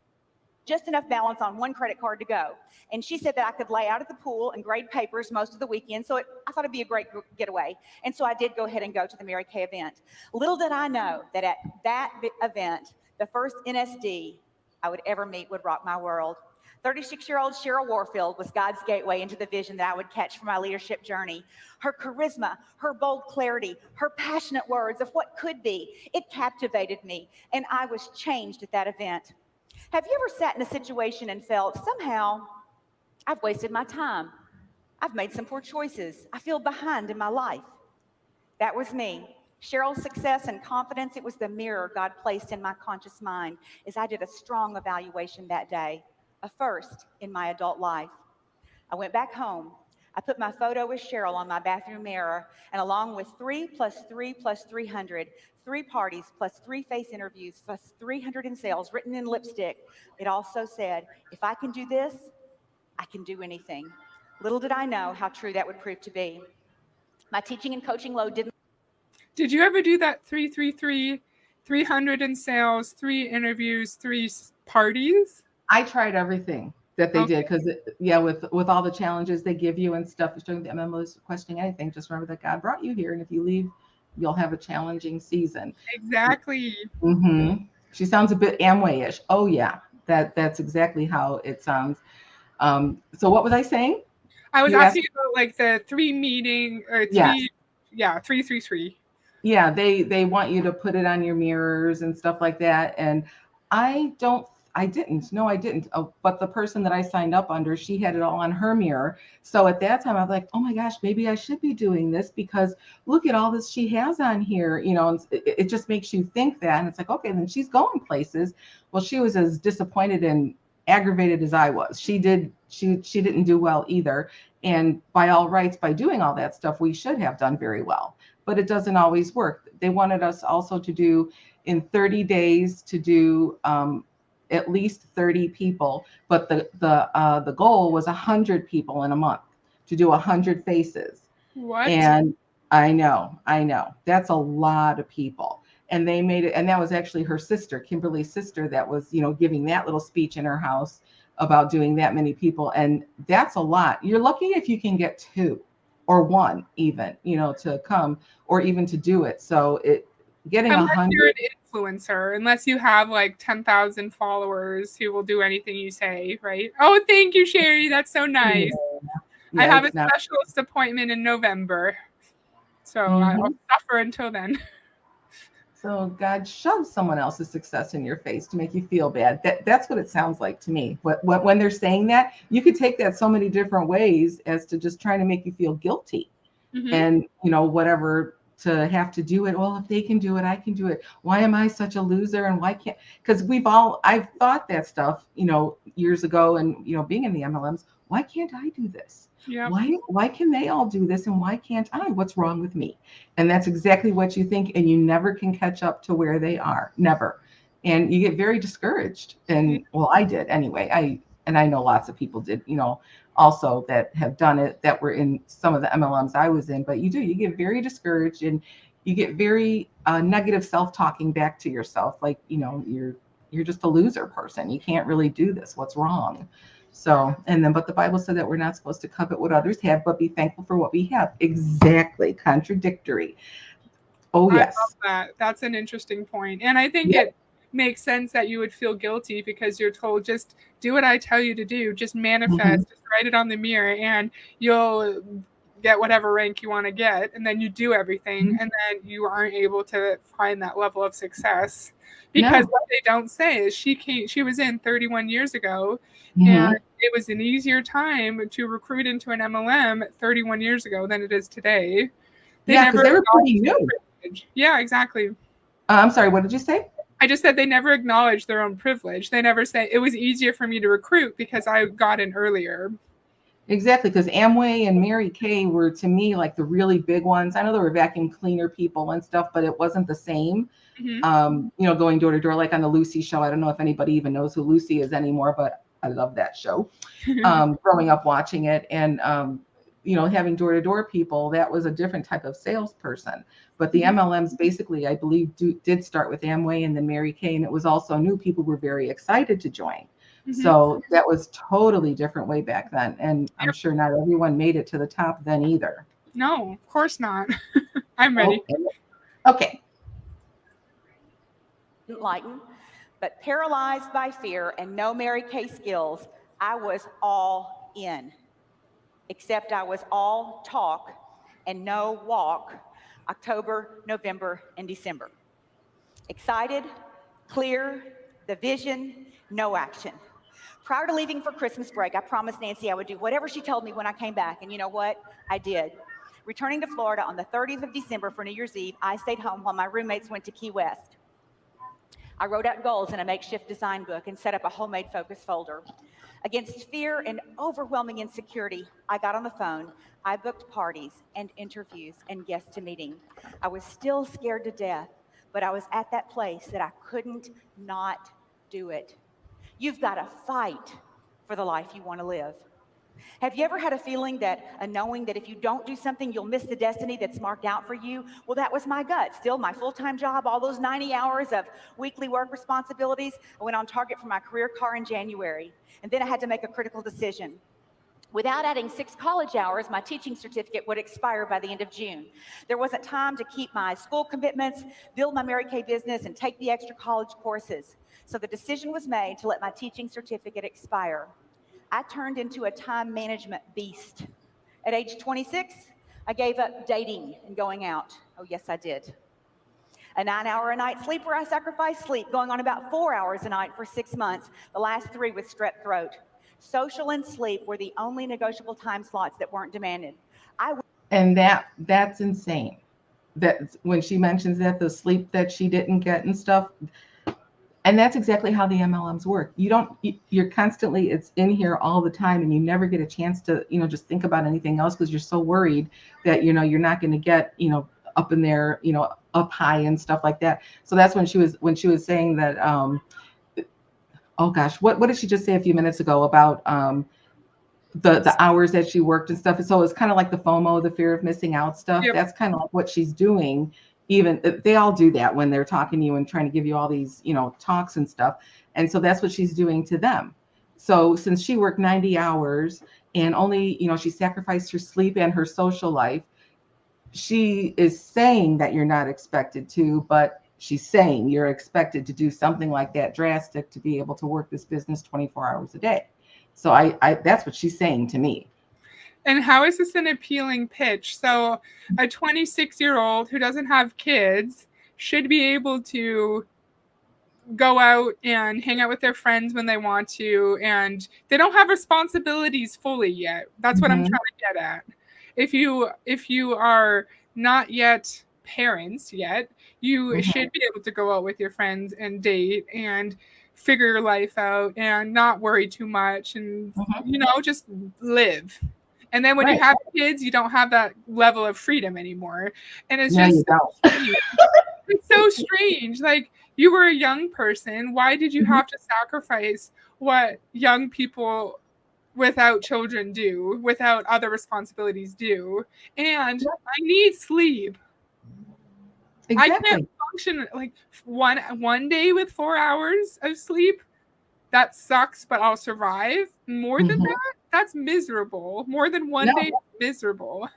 Just enough balance on one credit card to go. And she said that I could lay out at the pool and grade papers most of the weekend. So I thought it'd be a great getaway. And so I did go ahead and go to the Mary Kay event. Little did I know that at that event, the first NSD I would ever meet would rock my world. 36-year-old Cheryl Warfield was God's gateway into the vision that I would catch for my leadership journey. Her charisma, her bold clarity, her passionate words of what could be, it captivated me. And I was changed at that event. Have you ever sat in a situation and felt, somehow, I've wasted my time. I've made some poor choices. I feel behind in my life. That was me. Cheryl's success and confidence, it was the mirror God placed in my conscious mind as I did a strong evaluation that day, a first in my adult life. I went back home. I put my photo with Cheryl on my bathroom mirror, and along with 3 + 3 + 300, 3 parties plus 3 face interviews plus 300 in sales written in lipstick, it also said, if I can do this, I can do anything. Little did I know how true that would prove to be. My teaching and coaching load didn't. Did you ever do that 333, 300 in sales, 3 interviews, 3 parties? I tried everything that they Okay. did because with all the challenges they give you and stuff during the MMOs, questioning anything, just remember that God brought you here, and if you leave, you'll have a challenging season. Exactly. Mm-hmm. She sounds a bit Amway-ish. Oh yeah, that's exactly how it sounds. So what was I saying? I was You asked- asking about like the 3 meeting or 3, Yes. yeah, 333. Yeah, they want you to put it on your mirrors and stuff like that. And I didn't. No, I didn't. But the person that I signed up under, she had it all on her mirror. So at that time, I was like, oh my gosh, maybe I should be doing this because look at all this she has on here. And it just makes you think that. And it's like, okay, then she's going places. Well, she was as disappointed and aggravated as I was. She didn't do well either. And by all rights, by doing all that stuff, we should have done very well. But it doesn't always work. They wanted us also to do in 30 days to do at least 30 people, but the goal was 100 people in a month to do 100 faces. What? And I know that's a lot of people. And they made it, and that was actually her sister, Kimberly's sister, that was giving that little speech in her house about doing that many people. And that's a lot. You're lucky if you can get 2 or 1 even, to come or even to do it. So getting Unless you're 100. an influencer, unless you have like 10,000 followers who will do anything you say, right? Oh, thank you, Sherry. That's so nice. Yeah, I have a it's not- specialist appointment in November. So Mhm. I'll suffer until then. So God shoves someone else's success in your face to make you feel bad. That's what it sounds like to me. When they're saying that, you could take that so many different ways as to just trying to make you feel guilty. Mhm. And whatever, to have to do it. Well, if they can do it, I can do it. Why am I such a loser? And why can't? Because I've thought that stuff, years ago, and being in the MLMs. Why can't I do this? Yeah. Why can they all do this and why can't I? What's wrong with me? And that's exactly what you think, and you never can catch up to where they are. Never. And you get very discouraged. And well, I did anyway. I know lots of people did, also that have done it, that were in some of the MLMs I was in. But you get very discouraged, and you get very negative self-talking back to yourself. Like, you're you're just a loser person. You can't really do this. What's wrong? So, and then, but the Bible said that we're not supposed to covet what others have, but be thankful for what we have. Exactly. Contradictory. Oh, yes. I love that. That's an interesting point. And I think it makes sense that you would feel guilty because you're told, just do what I tell you to do, just manifest, just write it on the mirror, and you'll get whatever rank you want to get. And then you do everything, and then you aren't able to find that level of success. Because what they don't say is she was in 31 years ago, and it was an easier time to recruit into an MLM 31 years ago than it is today. Because they were pretty new. Yeah, exactly. I'm sorry, what did you say? I just said they never acknowledged their own privilege. They never say it was easier for me to recruit because I got in earlier. Exactly, because Amway and Mary Kay were, to me, like the really big ones. I know there were vacuum cleaner people and stuff, but it wasn't the same. Going door to door, like on the Lucy show. I don't know if anybody even knows who Lucy is anymore, but I love that show. Growing up watching it, and having door to door people, that was a different type of salesperson. But the MLMs basically, I believe, did start with Amway and then Mary Kay, and it was also new. People were very excited to join. So that was totally different way back then. And I'm sure not everyone made it to the top then either. No, of course not. I'm ready. Okay. Enlightened, but paralyzed by fear and no Mary Kay skills, I was all in. Except I was all talk and no walk, October, November, and December. Excited, clear, the vision, no action. Prior to leaving for Christmas break, I promised Nancy I would do whatever she told me when I came back, and you know what? I did. Returning to Florida on the 30th of December for New Year's Eve, I stayed home while my roommates went to Key West. I wrote out goals in a makeshift design book and set up a homemade focus folder. Against fear and overwhelming insecurity, I got on the phone. I booked parties and interviews and guests to meeting. I was still scared to death, but I was at that place that I couldn't not do it. You've got to fight for the life you want to live. Have you ever had a feeling a knowing that if you don't do something, you'll miss the destiny that's marked out for you? Well, that was my gut. Still, my full-time job, all those 90 hours of weekly work responsibilities. I went on target for my career car in January, and then I had to make a critical decision. Without adding 6 college hours, my teaching certificate would expire by the end of June. There wasn't time to keep my school commitments, build my Mary Kay business, and take the extra college courses. So the decision was made to let my teaching certificate expire. I turned into a time management beast. At age 26, I gave up dating and going out. Oh, yes, I did. A 9-hour-a-night sleeper, I sacrificed sleep, going on about 4 hours a night for 6 months, the last 3 with strep throat. Social and sleep were the only negotiable time slots that weren't demanded. And that's insane. That when she mentions that, the sleep that she didn't get and stuff, and that's exactly how the MLMs work. You're constantly, it's in here all the time, and you never get a chance to, just think about anything else because you're so worried that, you're not going to get, up in there, up high and stuff like that. So that's when she was saying that, oh gosh, what did she just say a few minutes ago about the hours that she worked and stuff? So it's kind of like the FOMO, the fear of missing out stuff. Yep. That's kind of like what she's doing. Even they all do that when they're talking to you and trying to give you all these, talks and stuff. And so that's what she's doing to them. So since she worked 90 hours and only, she sacrificed her sleep and her social life, she is saying that you're not expected to, but she's saying you're expected to do something like that drastic to be able to work this business 24 hours a day. So I that's what she's saying to me. And how is this an appealing pitch? So a 26-year-old who doesn't have kids should be able to go out and hang out with their friends when they want to, and they don't have responsibilities fully yet. That's what I'm trying to get at. If you are not yet parents yet, you should be able to go out with your friends and date and figure your life out and not worry too much and just live. And then when you have kids, you don't have that level of freedom anymore. And it's it's so strange. Like, you were a young person. Why did you have to sacrifice what young people without children do, without other responsibilities do? And I need sleep. Exactly. I can't function like one day with 4 hours of sleep. That sucks, but I'll survive. More than that, that's miserable. More than one day, miserable.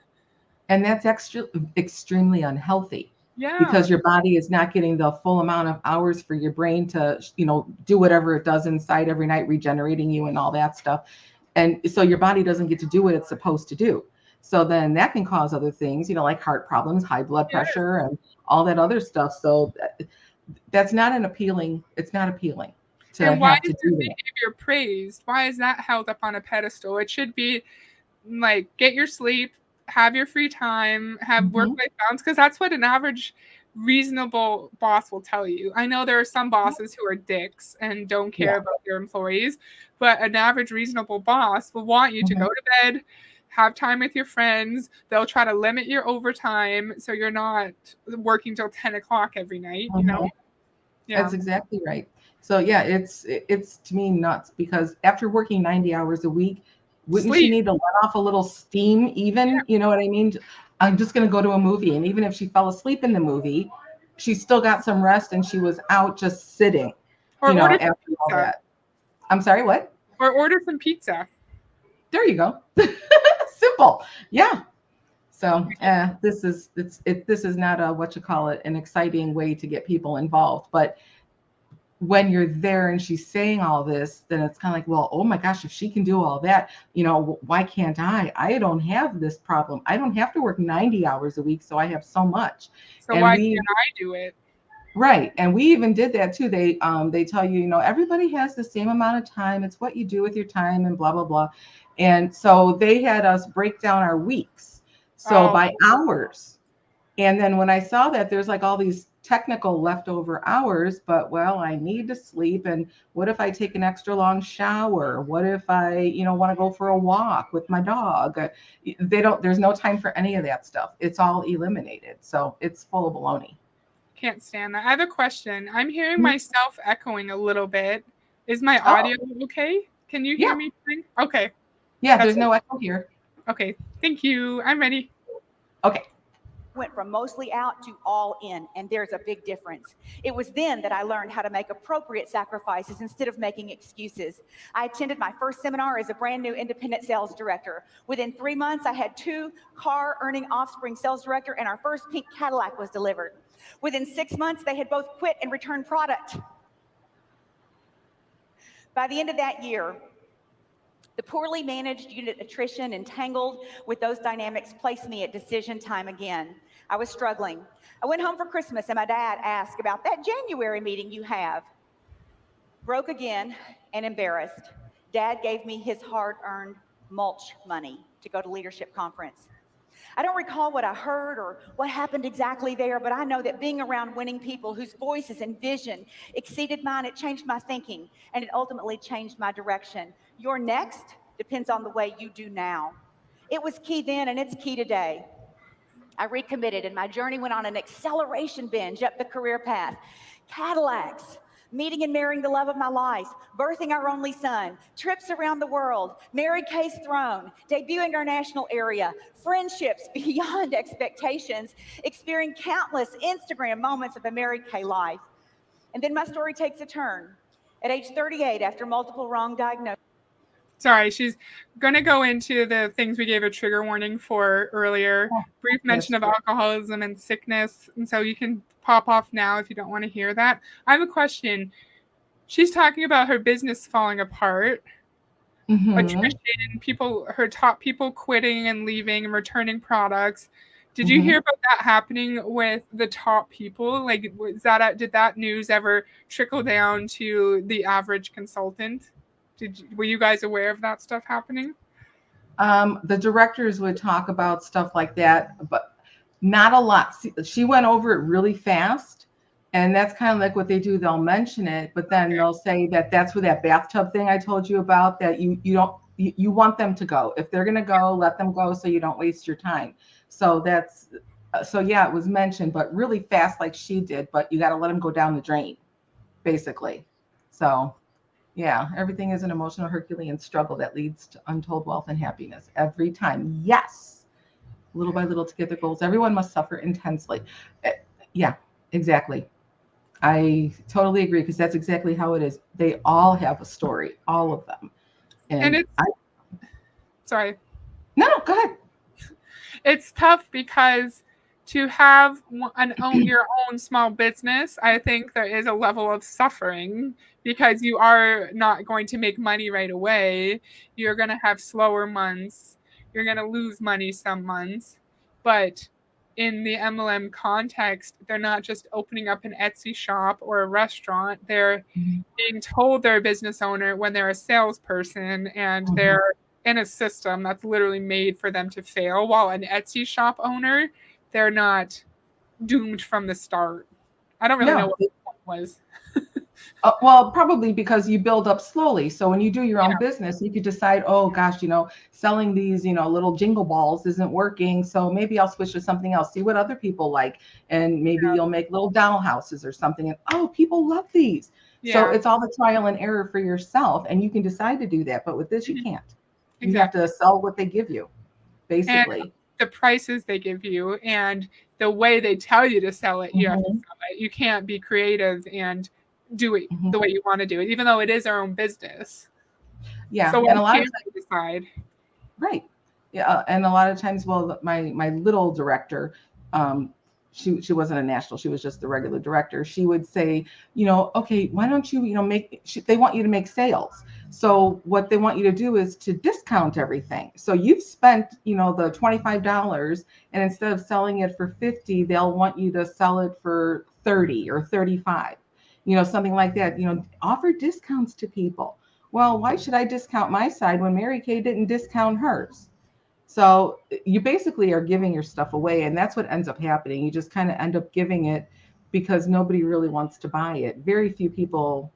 And that's extremely unhealthy. Yeah. Because your body is not getting the full amount of hours for your brain to, do whatever it does inside every night, regenerating you and all that stuff. And so your body doesn't get to do what it's supposed to do. So then that can cause other things, like heart problems, high blood pressure, and all that other stuff. So that's not appealing. It's not appealing. And why is your behavior praised? Why is that held up on a pedestal? It should be like, get your sleep, have your free time, have work-life balance, because that's what an average reasonable boss will tell you. I know there are some bosses who are dicks and don't care about their employees, but an average reasonable boss will want you to go to bed, have time with your friends. They'll try to limit your overtime so you're not working till 10 o'clock every night, Yeah. That's exactly right. So yeah, it's to me nuts, because after working 90 hours a week, wouldn't she need to let off a little steam even? You know what I mean? I'm just going to go to a movie. And even if she fell asleep in the movie, she still got some rest and she was out just sitting, after all that. I'm sorry, what? Or order some pizza. There you go. Simple. Yeah. So this is not an exciting way to get people involved. But when you're there and she's saying all this, then it's kind of like, well, oh my gosh, if she can do all that, why can't I? I don't have this problem. I don't have to work 90 hours a week, so I have so much. So why can't I do it? Right. And we even did that too. They tell you, everybody has the same amount of time. It's what you do with your time and blah, blah, blah. And so they had us break down our weeks. So by hours. And then when I saw that, there's like all these technical leftover hours, but I need to sleep. And what if I take an extra long shower? What if I, want to go for a walk with my dog? There's no time for any of that stuff. It's all eliminated. So it's full of baloney. Can't stand that. I have a question. I'm hearing myself echoing a little bit. Is my audio okay? Can you hear me? Okay. Yeah, there's no echo here. Okay. Thank you. I'm ready. Okay. Went from mostly out to all in, and there's a big difference. It was then that I learned how to make appropriate sacrifices instead of making excuses. I attended my first seminar as a brand new independent sales director. Within 3 months, I had 2 car-earning offspring sales director, and our first pink Cadillac was delivered. Within 6 months, they had both quit and returned product. By the end of that year, the poorly managed unit attrition entangled with those dynamics placed me at decision time again. I was struggling. I went home for Christmas and my dad asked about that January meeting you have. Broke again and embarrassed. Dad gave me his hard-earned mulch money to go to leadership conference. I don't recall what I heard or what happened exactly there, but I know that being around winning people whose voices and vision exceeded mine, it changed my thinking, and it ultimately changed my direction. Your next depends on the way you do now. It was key then, and it's key today. I recommitted, and my journey went on an acceleration binge up the career path. Cadillacs, meeting and marrying the love of my life, birthing our only son, trips around the world, Mary Kay's throne, debuting our national area, friendships beyond expectations, experiencing countless Instagram moments of the Mary Kay life. And then my story takes a turn. At age 38, after multiple wrong diagnoses. Sorry, she's going to go into the things we gave a trigger warning for earlier. Brief mention of alcoholism and sickness. And so you can pop off now if you don't want to hear that. I have a question. She's talking about her business falling apart, attrition, her top people quitting and leaving and returning products. Did you hear about that happening with the top people? Like, did that news ever trickle down to the average consultant? Were you guys aware of that stuff happening? The directors would talk about stuff like that, but not a lot. She went over it really fast, and that's kind of like what they do. They'll mention it, but then they'll say that that's where that bathtub thing I told you about, that you want them to go. If they're going to go, let them go so you don't waste your time. So yeah, it was mentioned, but really fast like she did, but you got to let them go down the drain, basically. So yeah, everything is an emotional Herculean struggle that leads to untold wealth and happiness every time. Yes. Little by little to get their goals. Everyone must suffer intensely. Yeah. Exactly. I totally agree because that's exactly how it is. They all have a story, all of them. And And it's sorry. no, go ahead. It's tough because to have your own small business, I think there is a level of suffering because you are not going to make money right away. You're going to have slower months. You're going to lose money some months. But in the MLM context, they're not just opening up an Etsy shop or a restaurant. They're being told they're a business owner when they're a salesperson, and they're in a system that's literally made for them to fail. While an Etsy shop owner, they're not doomed from the start. I don't really know No. what the point was. Well, probably because you build up slowly. So when you do your own business, you could decide, oh gosh, selling these, little jingle balls isn't working. So maybe I'll switch to something else, see what other people like. And maybe you'll make little doll houses or something. And oh, people love these. So Yeah. it's all the trial and error for yourself. And you can decide to do that. But with this, you can't. You have to sell what they give you, basically. And the prices they give you and the way they tell you to sell it, you have to sell it. You can't be creative and do it the way you want to do it, even though it is our own business. Yeah. So and a lot of times, decide. Right. Yeah. And a lot of times, well, my little director, she wasn't a national, she was just the regular director. She would say, okay, why don't you, they want you to make sales. So what they want you to do is to discount everything. So you've spent, the $25, and instead of selling it for 50, they'll want you to sell it for 30 or 35, something like that, offer discounts to people. Well, why should I discount my side when Mary Kay didn't discount hers? So you basically are giving your stuff away, and that's what ends up happening. You just kind of end up giving it because nobody really wants to buy it. Very few people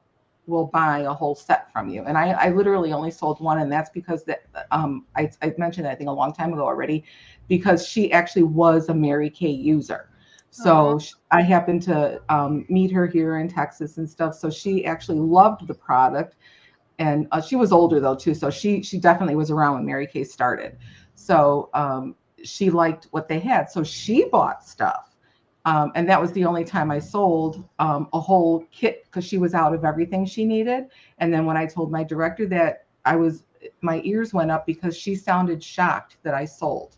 will buy a whole set from you. And I literally only sold one, and that's because I mentioned that I think a long time ago already, because she actually was a Mary Kay user. So I happened to meet her here in Texas and stuff. So she actually loved the product. And she was older though too, so she definitely was around when Mary Kay started. So she liked what they had, so she bought stuff, and that was the only time I sold a whole kit because she was out of everything she needed. And then when I told my director that, my ears went up because she sounded shocked that I sold.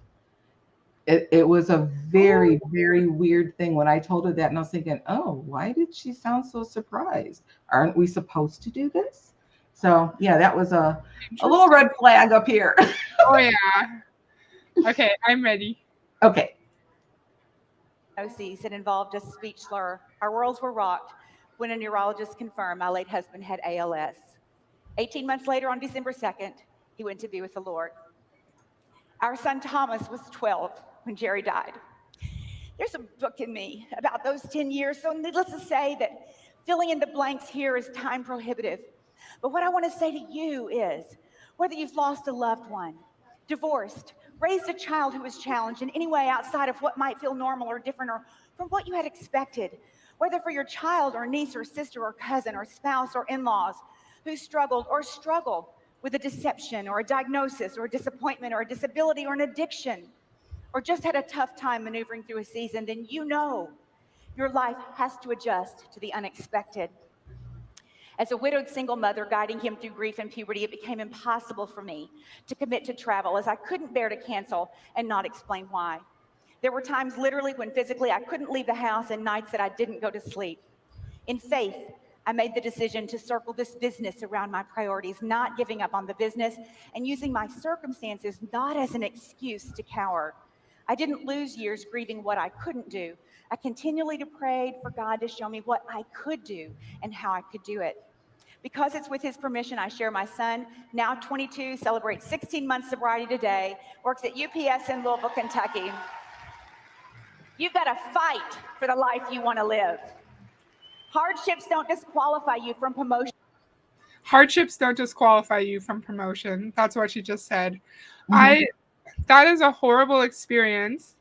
It was a very, very weird thing when I told her that, and I was thinking, oh, why did she sound so surprised? Aren't we supposed to do this? So yeah, that was a little red flag up here. Oh yeah. Okay, I'm ready. Okay. Diagnosis that involved a speech slur. Our worlds were rocked when a neurologist confirmed my late husband had ALS. 18 months later, on December 2nd, he went to be with the Lord. Our son Thomas was 12 when Jerry died. There's a book in me about those 10 years, so needless to say that filling in the blanks here is time prohibitive. But what I want to say to you is, whether you've lost a loved one, divorced, raised a child who was challenged in any way outside of what might feel normal or different or from what you had expected, whether for your child or niece or sister or cousin or spouse or in-laws who struggled with a deception or a diagnosis or a disappointment or a disability or an addiction, or just had a tough time maneuvering through a season, then you know your life has to adjust to the unexpected. As a widowed single mother guiding him through grief and puberty, it became impossible for me to commit to travel, as I couldn't bear to cancel and not explain why. There were times literally when physically I couldn't leave the house and nights that I didn't go to sleep. In faith, I made the decision to circle this business around my priorities, not giving up on the business and using my circumstances not as an excuse to cower. I didn't lose years grieving what I couldn't do. I continually prayed for God to show me what I could do and how I could do it. Because it's with his permission, I share my son, now 22, celebrates 16 months sobriety today, works at UPS in Louisville, Kentucky. You've got to fight for the life you want to live. Hardships don't disqualify you from promotion. Hardships don't disqualify you from promotion. That's what she just said. That is a horrible experience.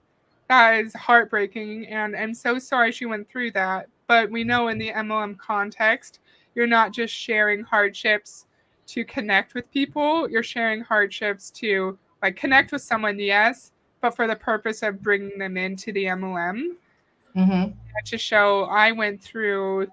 That is heartbreaking, and I'm so sorry she went through that. But we know in the MLM context, you're not just sharing hardships to connect with people. You're sharing hardships to connect with someone, yes, but for the purpose of bringing them into the MLM. Mm-hmm. To show I went through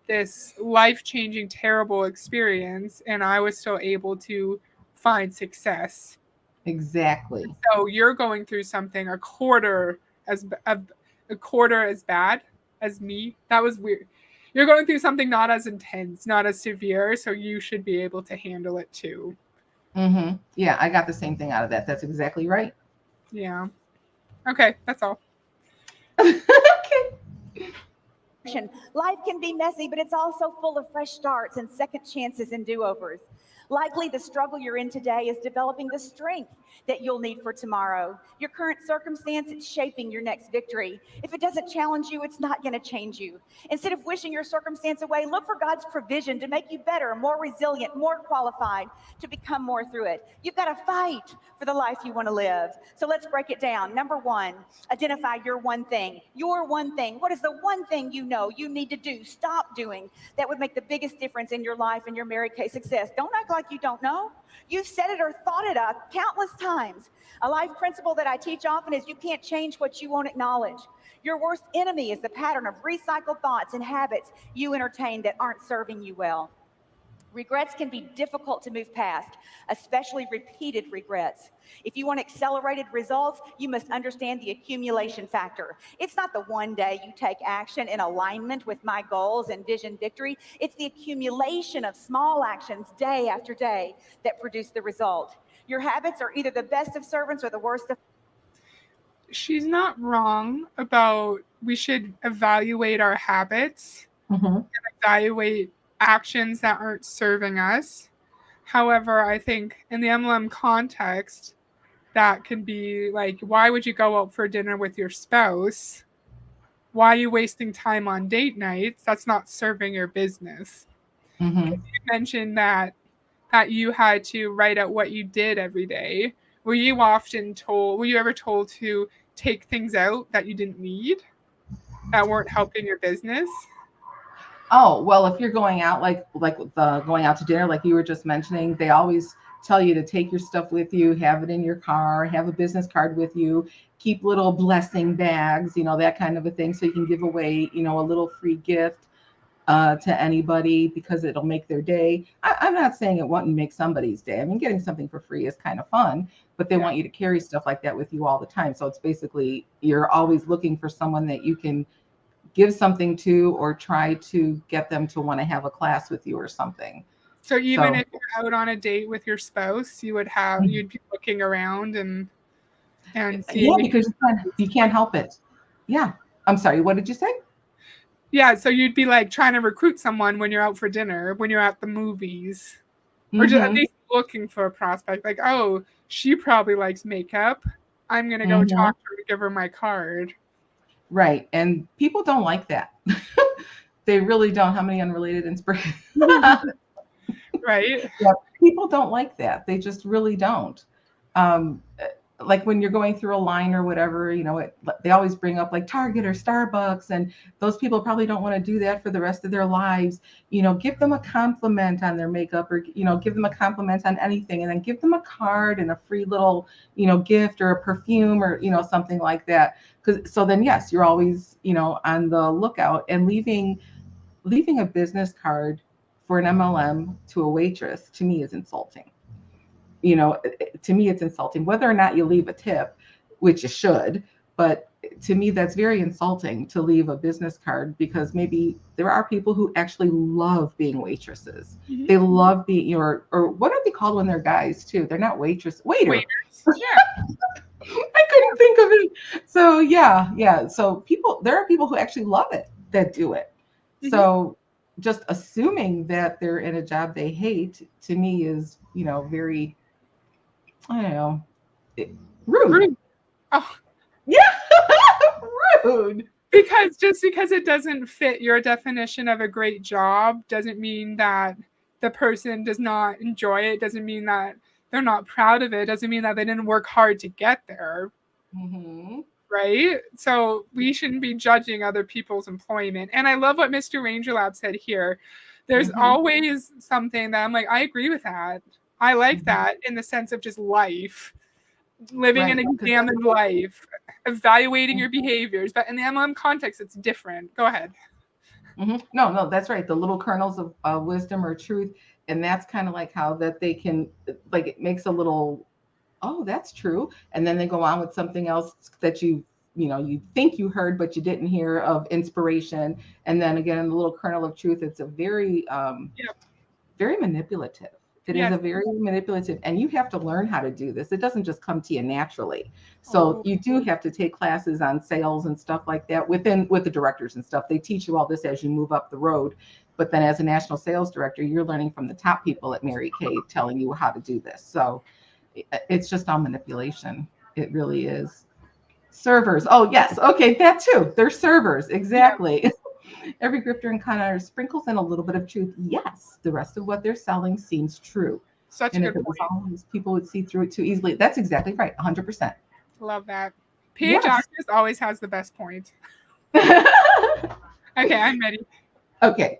this life-changing, terrible experience, and I was still able to find success. Exactly. So you're going through something a quarter as bad as me. That was weird. You're going through something not as intense, not as severe, so you should be able to handle it too. Mm-hmm. Yeah, I got the same thing out of that. That's exactly right. Yeah. Okay, that's all. Okay. Life can be messy, but it's also full of fresh starts and second chances and do-overs. Likely the struggle you're in today is developing the strength that you'll need for tomorrow. Your current circumstance is shaping your next victory. If it doesn't challenge you, it's not going to change you. Instead of wishing your circumstance away, look for God's provision to make you better, more resilient, more qualified to become more through it. You've got to fight for the life you want to live. So let's break it down. Number one, identify your one thing. Your one thing. What is the one thing you know you need to do, stop doing, that would make the biggest difference in your life and your Mary Kay success? Don't act like you don't know. You've said it or thought it up countless times. A life principle that I teach often is you can't change what you won't acknowledge. Your worst enemy is the pattern of recycled thoughts and habits you entertain that aren't serving you well. Regrets can be difficult to move past, especially repeated regrets. If you want accelerated results, you must understand the accumulation factor. It's not the one day you take action in alignment with my goals and vision victory. It's the accumulation of small actions day after day that produce the result. Your habits are either the best of servants or the worst of... She's not wrong about we should evaluate our habits, and evaluate actions that aren't serving us. However, I think in the MLM context, that can be like, why would you go out for dinner with your spouse? Why are you wasting time on date nights? That's not serving your business. You mentioned that you had to write out what you did every day. Were you ever told to take things out that you didn't need, that weren't helping your business? Oh, well, if you're going out, like going out to dinner, like you were just mentioning, they always tell you to take your stuff with you, have it in your car, have a business card with you, keep little blessing bags, that kind of a thing, so you can give away, a little free gift to anybody because it'll make their day. I'm not saying it won't make somebody's day. I mean, getting something for free is kind of fun, but they want you to carry stuff like that with you all the time. So it's basically you're always looking for someone that you can give something to, or try to get them to want to have a class with you or something. So even if you're out on a date with your spouse, you'd be looking around and seeing. Yeah, because you can't help it. Yeah. I'm sorry, what did you say? Yeah, so you'd be like trying to recruit someone when you're out for dinner, when you're at the movies, or just at least looking for a prospect. Like, oh, she probably likes makeup. I'm going to go talk to her to give her my card. Right. And people don't like that. They really don't. How many unrelated inspirations? Right. Yeah, people don't like that. They just really don't. Like when you're going through a line or whatever, they always bring up like Target or Starbucks, and those people probably don't want to do that for the rest of their lives. Give them a compliment on their makeup, or, give them a compliment on anything, and then give them a card and a free little, gift or a perfume or, something like that. So then, yes, you're always, on the lookout, and leaving a business card for an MLM to a waitress, to me, is insulting. To me, it's insulting, whether or not you leave a tip, which you should. But to me, that's very insulting to leave a business card, because maybe there are people who actually love being waitresses. They love being or what are they called when they're guys too? They're not waiters. Waiters. Yeah. I couldn't think of it. So yeah. So there are people who actually love it, that do it. So just assuming that they're in a job they hate, to me, is, very, I don't know, rude. Oh. Yeah, rude. Because just because it doesn't fit your definition of a great job doesn't mean that the person does not enjoy it, doesn't mean that they're not proud of it, doesn't mean that they didn't work hard to get there. Right? So we shouldn't be judging other people's employment. And I love what Mr. Ranger Lab said here. There's always something that I'm like, I agree with that. I like that in the sense of just life. living Right, an 'cause examined life, evaluating your behaviors. But in the MLM context, it's different. Go ahead. No, that's right. The little kernels of wisdom or truth, and that's kind of like how that they can, like, it makes a little, oh, that's true, and then they go on with something else that you think you heard but you didn't hear of inspiration, and then again the little kernel of truth. It's a very Yep. very manipulative. It is Yes. a very manipulative, and you have to learn how to do this. It doesn't just come to you naturally. So Oh. you do have to take classes on sales and stuff like that with the directors and stuff. They teach you all this as you move up the road. But then as a national sales director, you're learning from the top people at Mary Kay telling you how to do this. So it's just all manipulation. It really is. Servers. Oh, yes. Okay, that too. They're servers. Exactly. Every grifter and con artist sprinkles in a little bit of truth. Yes, the rest of what they're selling seems true. Such a And if good it was point. always, people would see through it too easily. That's exactly right. 100%. Love that. Paige Yes. Actress always has the best point. Okay, I'm ready. Okay.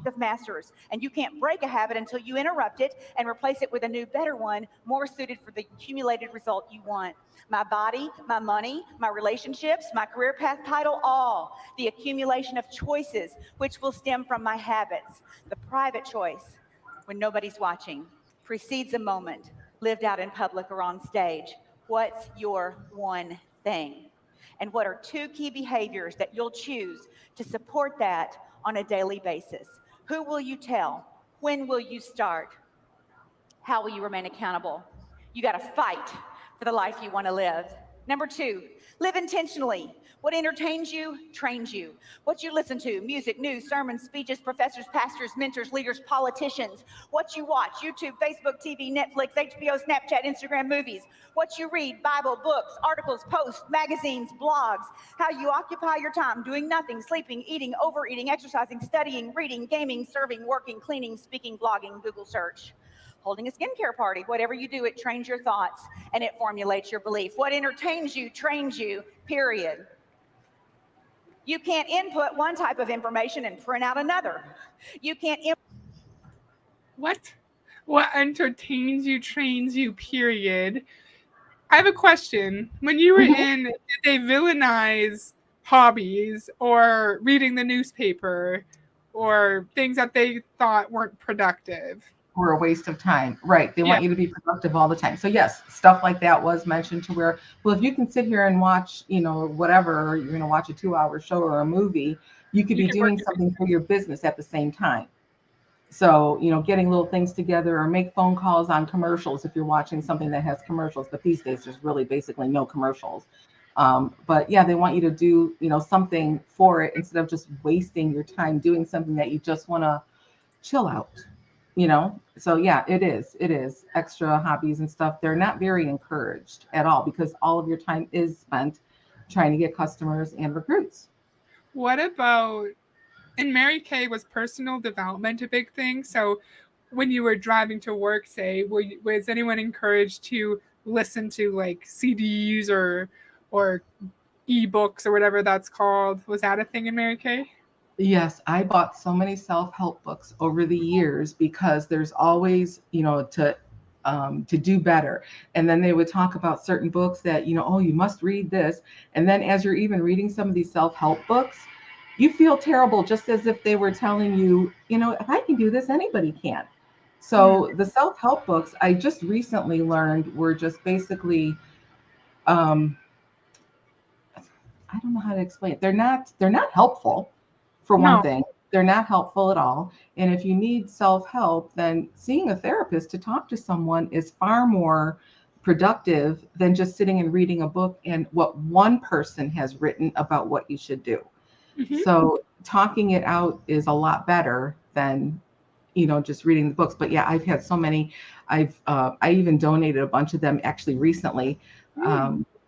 Of masters, and you can't break a habit until you interrupt it and replace it with a new, better one, more suited for the accumulated result you want. My body, my money, my relationships, my career path, title, all the accumulation of choices which will stem from my habits. The private choice, when nobody's watching, precedes a moment lived out in public or on stage. What's your one thing? And what are two key behaviors that you'll choose to support that on a daily basis? Who will you tell? When will you start? How will you remain accountable? You got to fight for the life you want to live. Number 2, live intentionally. What entertains you, trains you. What you listen to, music, news, sermons, speeches, professors, pastors, mentors, leaders, politicians. What you watch, YouTube, Facebook, TV, Netflix, HBO, Snapchat, Instagram, movies. What you read, Bible, books, articles, posts, magazines, blogs. How you occupy your time, doing nothing, sleeping, eating, overeating, exercising, studying, reading, gaming, serving, working, cleaning, speaking, blogging, Google search. Holding a skincare party. Whatever you do, it trains your thoughts and it formulates your belief. What entertains you, trains you, period. You can't input one type of information and print out another. You can't. What entertains you, trains you, period. I have a question. When you were in, did they villainize hobbies or reading the newspaper or things that they thought weren't productive? Or a waste of time. Right. They Yeah. want you to be productive all the time. So yes, stuff like that was mentioned to where, well, if you can sit here and watch, whatever, you're going to watch a 2-hour show or a movie, you could You be can work doing your something for your business at the same time. So, getting little things together or make phone calls on commercials if you're watching something that has commercials. But these days, there's really basically no commercials. But yeah, they want you to do, something for it instead of just wasting your time doing something that you just want to chill out. So yeah, it is extra hobbies and stuff. They're not very encouraged at all because all of your time is spent trying to get customers and recruits. What about, in Mary Kay, was personal development a big thing? So when you were driving to work, say, was anyone encouraged to listen to like CDs or ebooks or whatever that's called? Was that a thing in Mary Kay? Yes, I bought so many self-help books over the years because there's always, to do better. And then they would talk about certain books that, oh, you must read this. And then as you're even reading some of these self-help books, you feel terrible, just as if they were telling you, if I can do this, anybody can. So the self-help books I just recently learned were just basically, I don't know how to explain it. They're not helpful. For one thing, they're not helpful at all. And if you need self-help, then seeing a therapist to talk to someone is far more productive than just sitting and reading a book and what one person has written about what you should do. Mhm. So talking it out is a lot better than, just reading the books. But yeah, I've had so many. I even donated a bunch of them actually recently.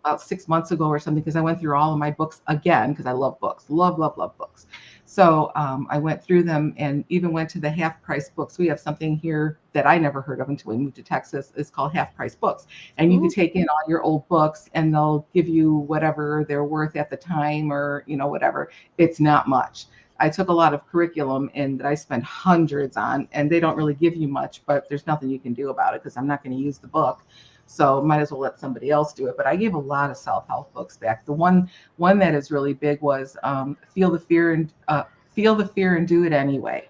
About 6 months ago or something, because I went through all of my books again because I love books, love books. So I went through them and even went to the half price books. We have something here that I never heard of until we moved to Texas. It's called half price books. And you can take in all your old books and they'll give you whatever they're worth at the time or, whatever. It's not much. I took a lot of curriculum and that I spent hundreds on, and they don't really give you much, but there's nothing you can do about it because I'm not going to use the book. So might as well let somebody else do it. But I gave a lot of self-help books back. The one that is really big was Feel the Fear and Do It Anyway.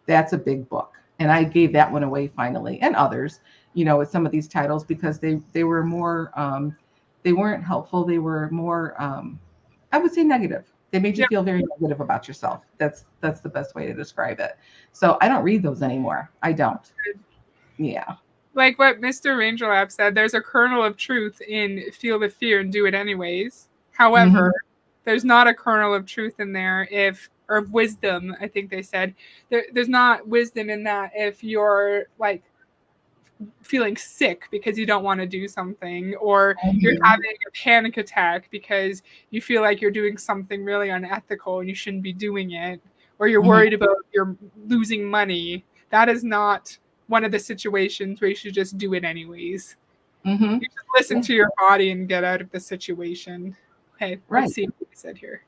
That's a big book. And I gave that one away finally, and others, with some of these titles, because they were more, they weren't helpful. They were more, I would say, negative. They made you feel very negative about yourself. That's the best way to describe it. So I don't read those anymore. I don't. Yeah. Like what Mr. Ranger Lab said, there's a kernel of truth in Feel the Fear and Do It Anyways. However, there's not a kernel of truth in there or wisdom, I think they said. There's not wisdom in that if you're like feeling sick because you don't want to do something, or you're having a panic attack because you feel like you're doing something really unethical and you shouldn't be doing it, or you're worried about you're losing money. That is not one of the situations where you should just do it anyways. You should listen to your body and get out of the situation. Okay, let's see what we said here.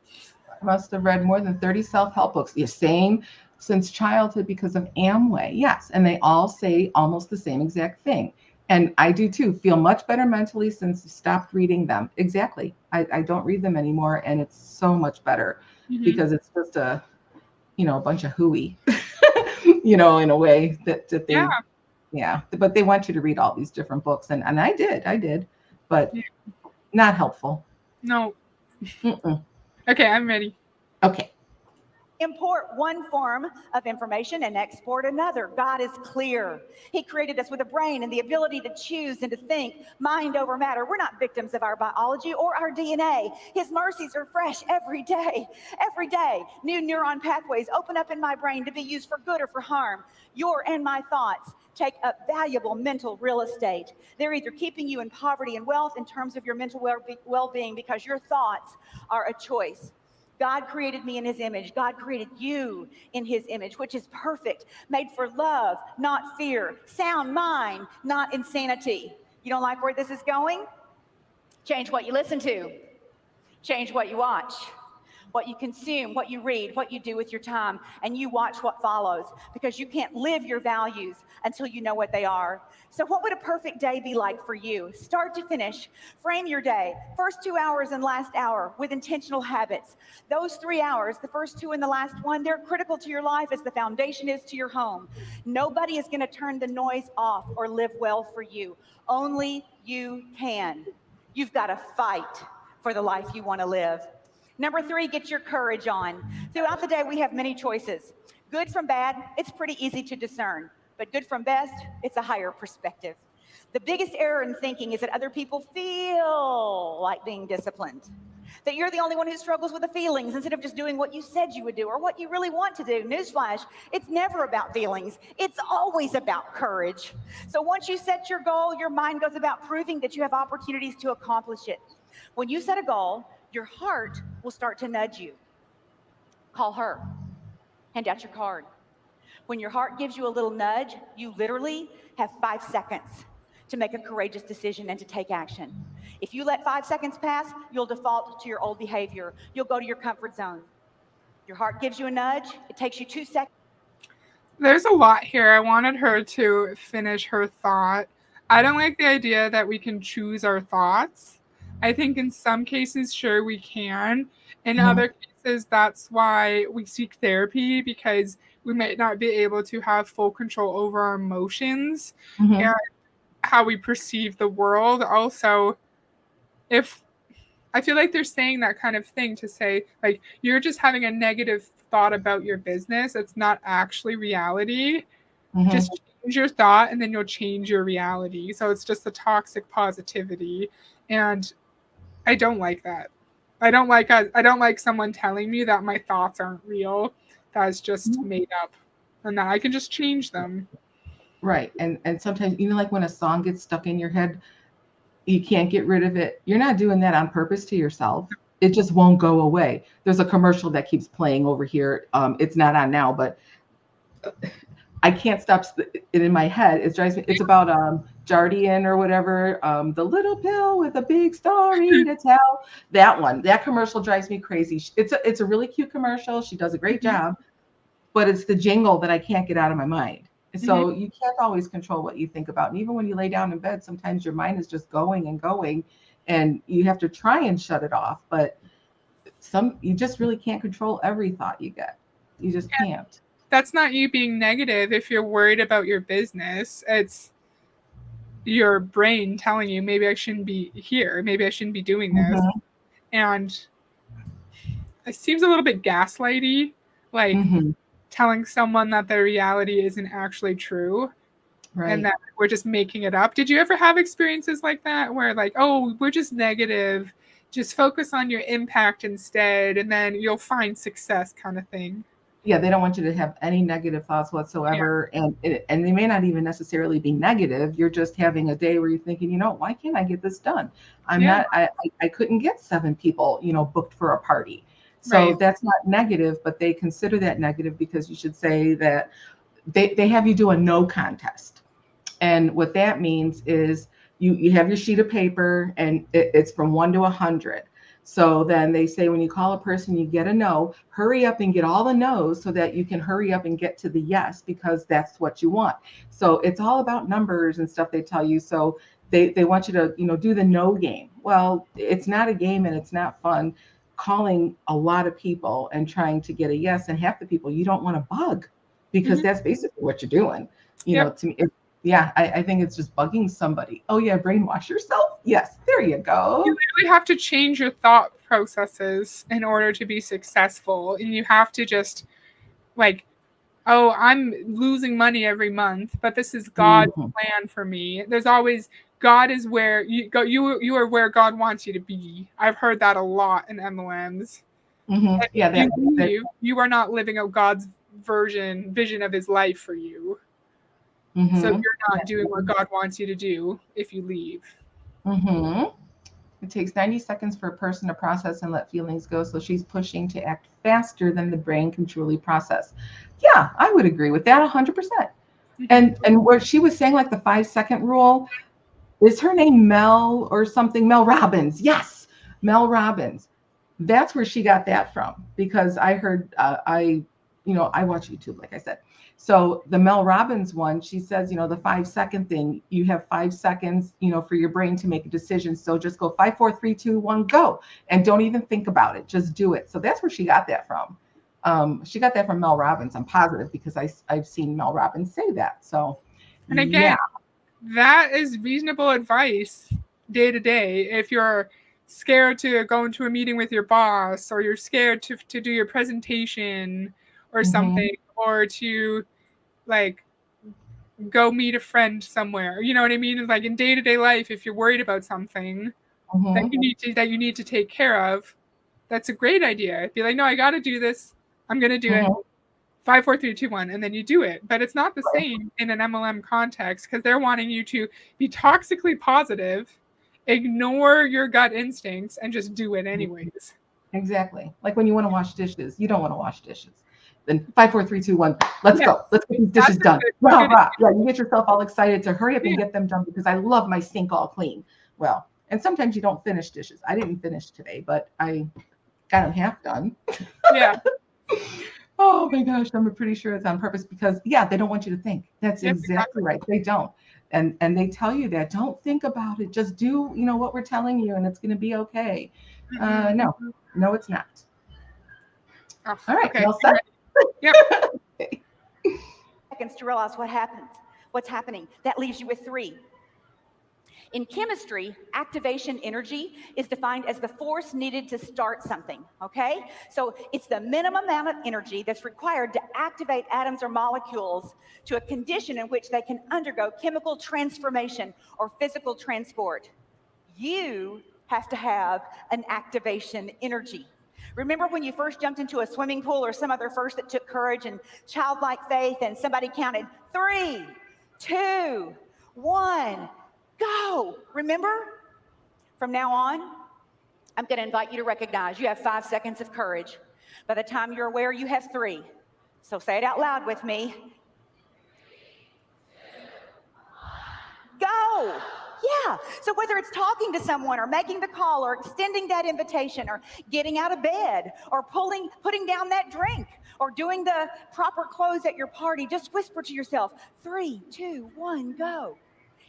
I must have read more than 30 self-help books. The same since childhood because of Amway. Yes. And they all say almost the same exact thing. And I do too. Feel much better mentally since you stopped reading them. Exactly. I don't read them anymore. And it's so much better because it's just a bunch of hooey, in a way that they, but they want you to read all these different books. And I did, but not helpful. No. Okay, I'm ready. Okay. Import one form of information and export another. God is clear. He created us with a brain and the ability to choose and to think, mind over matter. We're not victims of our biology or our DNA. His mercies are fresh every day. Every day, new neuron pathways open up in my brain to be used for good or for harm. Your and my thoughts take up valuable mental real estate. They're either keeping you in poverty and wealth in terms of your mental well-being because your thoughts are a choice. God created me in his image. God created you in his image, which is perfect, made for love, not fear, sound mind, not insanity. You don't like where this is going? Change what you listen to. Change what you watch, what you consume, what you read, what you do with your time, and you watch what follows, because you can't live your values until you know what they are. So what would a perfect day be like for you? Start to finish, frame your day, first 2 hours and last hour with intentional habits. Those 3 hours, the first 2 and the last 1, they're critical to your life as the foundation is to your home. Nobody is going to turn the noise off or live well for you. Only you can. You've got to fight for the life you want to live. Number 3, get your courage on. Throughout the day, we have many choices. Good from bad, it's pretty easy to discern. But good from best, it's a higher perspective. The biggest error in thinking is that other people feel like being disciplined. That you're the only one who struggles with the feelings instead of just doing what you said you would do or what you really want to do. Newsflash, it's never about feelings. It's always about courage. So once you set your goal, your mind goes about proving that you have opportunities to accomplish it. When you set a goal, your heart will start to nudge you. Call her. Hand out your card. When your heart gives you a little nudge, you literally have 5 seconds to make a courageous decision and to take action. If you let 5 seconds pass, you'll default to your old behavior. You'll go to your comfort zone. Your heart gives you a nudge. It takes you 2 seconds. There's a lot here. I wanted her to finish her thought. I don't like the idea that we can choose our thoughts. I think in some cases, sure, we can. In other cases, that's why we seek therapy, because we might not be able to have full control over our emotions and how we perceive the world. Also, if I feel like they're saying that kind of thing to say, like, you're just having a negative thought about your business. It's not actually reality. Just change your thought and then you'll change your reality. So it's just a toxic positivity. And I don't like that. I don't like someone telling me that my thoughts aren't real. That's just made up and that I can just change them. Right. And sometimes, like when a song gets stuck in your head, you can't get rid of it. You're not doing that on purpose to yourself. It just won't go away. There's a commercial that keeps playing over here. It's not on now, but I can't stop it in my head. It drives me. It's about Jardian or whatever. The little pill with a big story to tell. That commercial drives me crazy. It's a really cute commercial. She does a great job, but it's the jingle that I can't get out of my mind. So you can't always control what you think about. And even when you lay down in bed, sometimes your mind is just going and going, and you have to try and shut it off. But you just really can't control every thought you get. You just can't. That's not you being negative if you're worried about your business. It's your brain telling you, maybe I shouldn't be here. Maybe I shouldn't be doing this. And it seems a little bit gaslighty, like telling someone that their reality isn't actually true. Right. And that we're just making it up. Did you ever have experiences like that where like, oh, we're just negative, just focus on your impact instead, and then you'll find success kind of thing? Yeah, they don't want you to have any negative thoughts whatsoever. And they may not even necessarily be negative. You're just having a day where you're thinking, why can't I get this done? I couldn't get 7 people, booked for a party. So that's not negative, but they consider that negative because you should say that they have you do a no contest. And what that means is you have your sheet of paper and it's from 1 to 100. So then they say, when you call a person, you get a no, hurry up and get all the no's so that you can hurry up and get to the yes, because that's what you want. So it's all about numbers and stuff they tell you. So they want you to, do the no game. Well, it's not a game and it's not fun calling a lot of people and trying to get a yes. And half the people you don't want to bug, because that's basically what you're doing. To me, I think it's just bugging somebody. Oh yeah, brainwash yourself. Yes, there you go. You really have to change your thought processes in order to be successful. And you have to just like, oh, I'm losing money every month, but this is God's plan for me. There's always, God is where you go. You are where God wants you to be. I've heard that a lot in MLMs. Yeah, you are not living out God's vision of his life for you. So you're not doing what God wants you to do if you leave. It takes 90 seconds for a person to process and let feelings go. So she's pushing to act faster than the brain can truly process. Yeah, I would agree with that 100%. And what she was saying, like the 5-second rule, is her name Mel or something? Mel Robbins. Yes, Mel Robbins. That's where she got that from, because I heard, I watch YouTube, like I said. So the Mel Robbins one, she says, the 5-second thing, you have 5 seconds, for your brain to make a decision. So just go 5, 4, 3, 2, 1, go. And don't even think about it. Just do it. So that's where she got that from. She got that from Mel Robbins. I'm positive, because I've seen Mel Robbins say that. So, and again, that is reasonable advice day to day. If you're scared to go into a meeting with your boss, or you're scared to do your presentation or something, or to like go meet a friend somewhere, you know what I mean? Like in day-to-day life, if you're worried about something that you need to take care of, that's a great idea. Be like, no, I got to do this. I'm going to do it. 5, 4, 3, 2, 1, and then you do it. But it's not the same in an MLM context, because they're wanting you to be toxically positive, ignore your gut instincts, and just do it anyways. Exactly. Like when you want to wash dishes, you don't want to wash dishes. Then 5, 4, 3, 2, 1. Let's go. Let's get these dishes done. Rah, rah. Yeah, you get yourself all excited to hurry up and get them done, because I love my sink all clean. Well, and sometimes you don't finish dishes. I didn't finish today, but I got them half done. Yeah. Oh my gosh, I'm pretty sure it's on purpose, because they don't want you to think. That's exactly right. They don't. And they tell you that. Don't think about it. Just do, what we're telling you, and it's going to be okay. No, it's not. Oh, all right. Okay. Well said. Yep. Seconds to realize what's happening. That leaves you with 3. In chemistry, activation energy is defined as the force needed to start something, okay? So it's the minimum amount of energy that's required to activate atoms or molecules to a condition in which they can undergo chemical transformation or physical transport. You have to have an activation energy. Remember when you first jumped into a swimming pool, or some other first that took courage and childlike faith, and somebody counted 3, 2, 1, go. Remember? From now on, I'm going to invite you to recognize you have 5 seconds of courage. By the time you're aware, you have 3. So say it out loud with me. Go. Yeah. So whether it's talking to someone, or making the call, or extending that invitation, or getting out of bed, or putting down that drink, or doing the proper close at your party, just whisper to yourself, 3, 2, 1, go.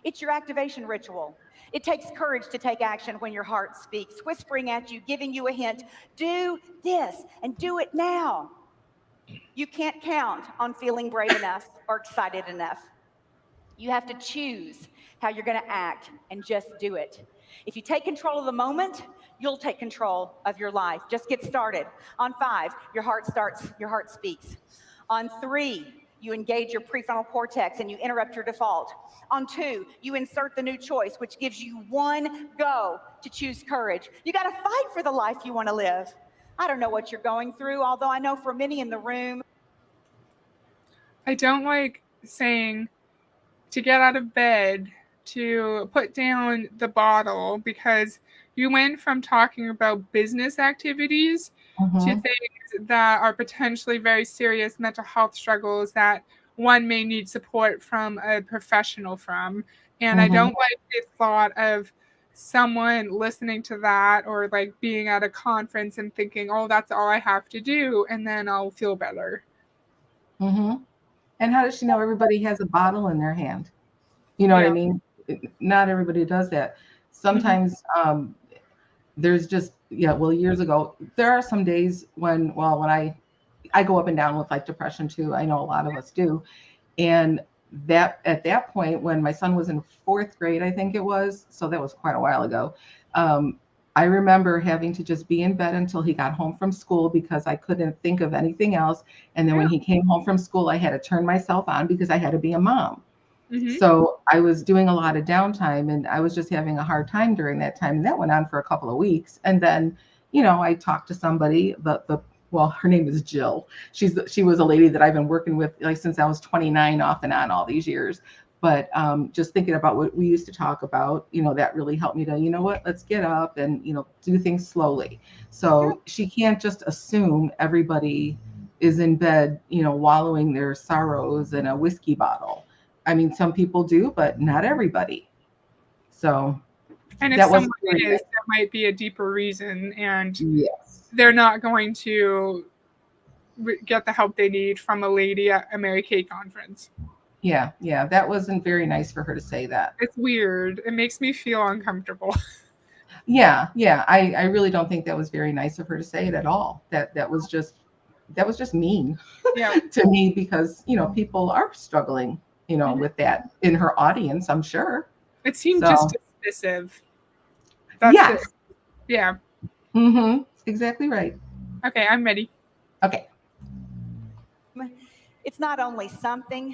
It's your activation ritual. It takes courage to take action when your heart speaks, whispering at you, giving you a hint. Do this and do it now. You can't count on feeling brave enough or excited enough. You have to choose how you're going to act and just do it. If you take control of the moment, you'll take control of your life. Just get started. On 5, your heart speaks. On 3, you engage your prefrontal cortex and you interrupt your default. On 2, you insert the new choice, which gives you 1 go to choose courage. You got to fight for the life you want to live. I don't know what you're going through, although I know for many in the room. I don't like saying to get out of bed, to put down the bottle, because you went from talking about business activities to things that are potentially very serious mental health struggles that one may need support from a professional from. And I don't like the thought of someone listening to that or like being at a conference and thinking, oh, that's all I have to do, and then I'll feel better. And how does she know everybody has a bottle in their hand? You know what I mean? Not everybody does that. Sometimes there's just, years ago, there are some days when I go up and down with like depression too. I know a lot of us do. And that at that point, when my son was in 4th grade, I think it was, so that was quite a while ago. I remember having to just be in bed until he got home from school because I couldn't think of anything else. And then when he came home from school, I had to turn myself on because I had to be a mom. So I was doing a lot of downtime and I was just having a hard time during that time. And that went on for a couple of weeks. And then, I talked to somebody, her name is Jill. She was a lady that I've been working with like since I was 29 off and on all these years. But just thinking about what we used to talk about, that really helped me to, let's get up and, do things slowly. So she can't just assume everybody is in bed, wallowing their sorrows in a whiskey bottle. I mean, some people do, but not everybody. So, and if someone is, that might be a deeper reason, and they're not going to get the help they need from a lady at a Mary Kay conference. Yeah, that wasn't very nice for her to say that. It's weird. It makes me feel uncomfortable. Yeah. I really don't think that was very nice of her to say it at all. That was just mean to me because, people are struggling, with that in her audience, I'm sure. It seemed just dismissive. That's it. Yeah. Exactly right. Okay, I'm ready. Okay. It's not only something,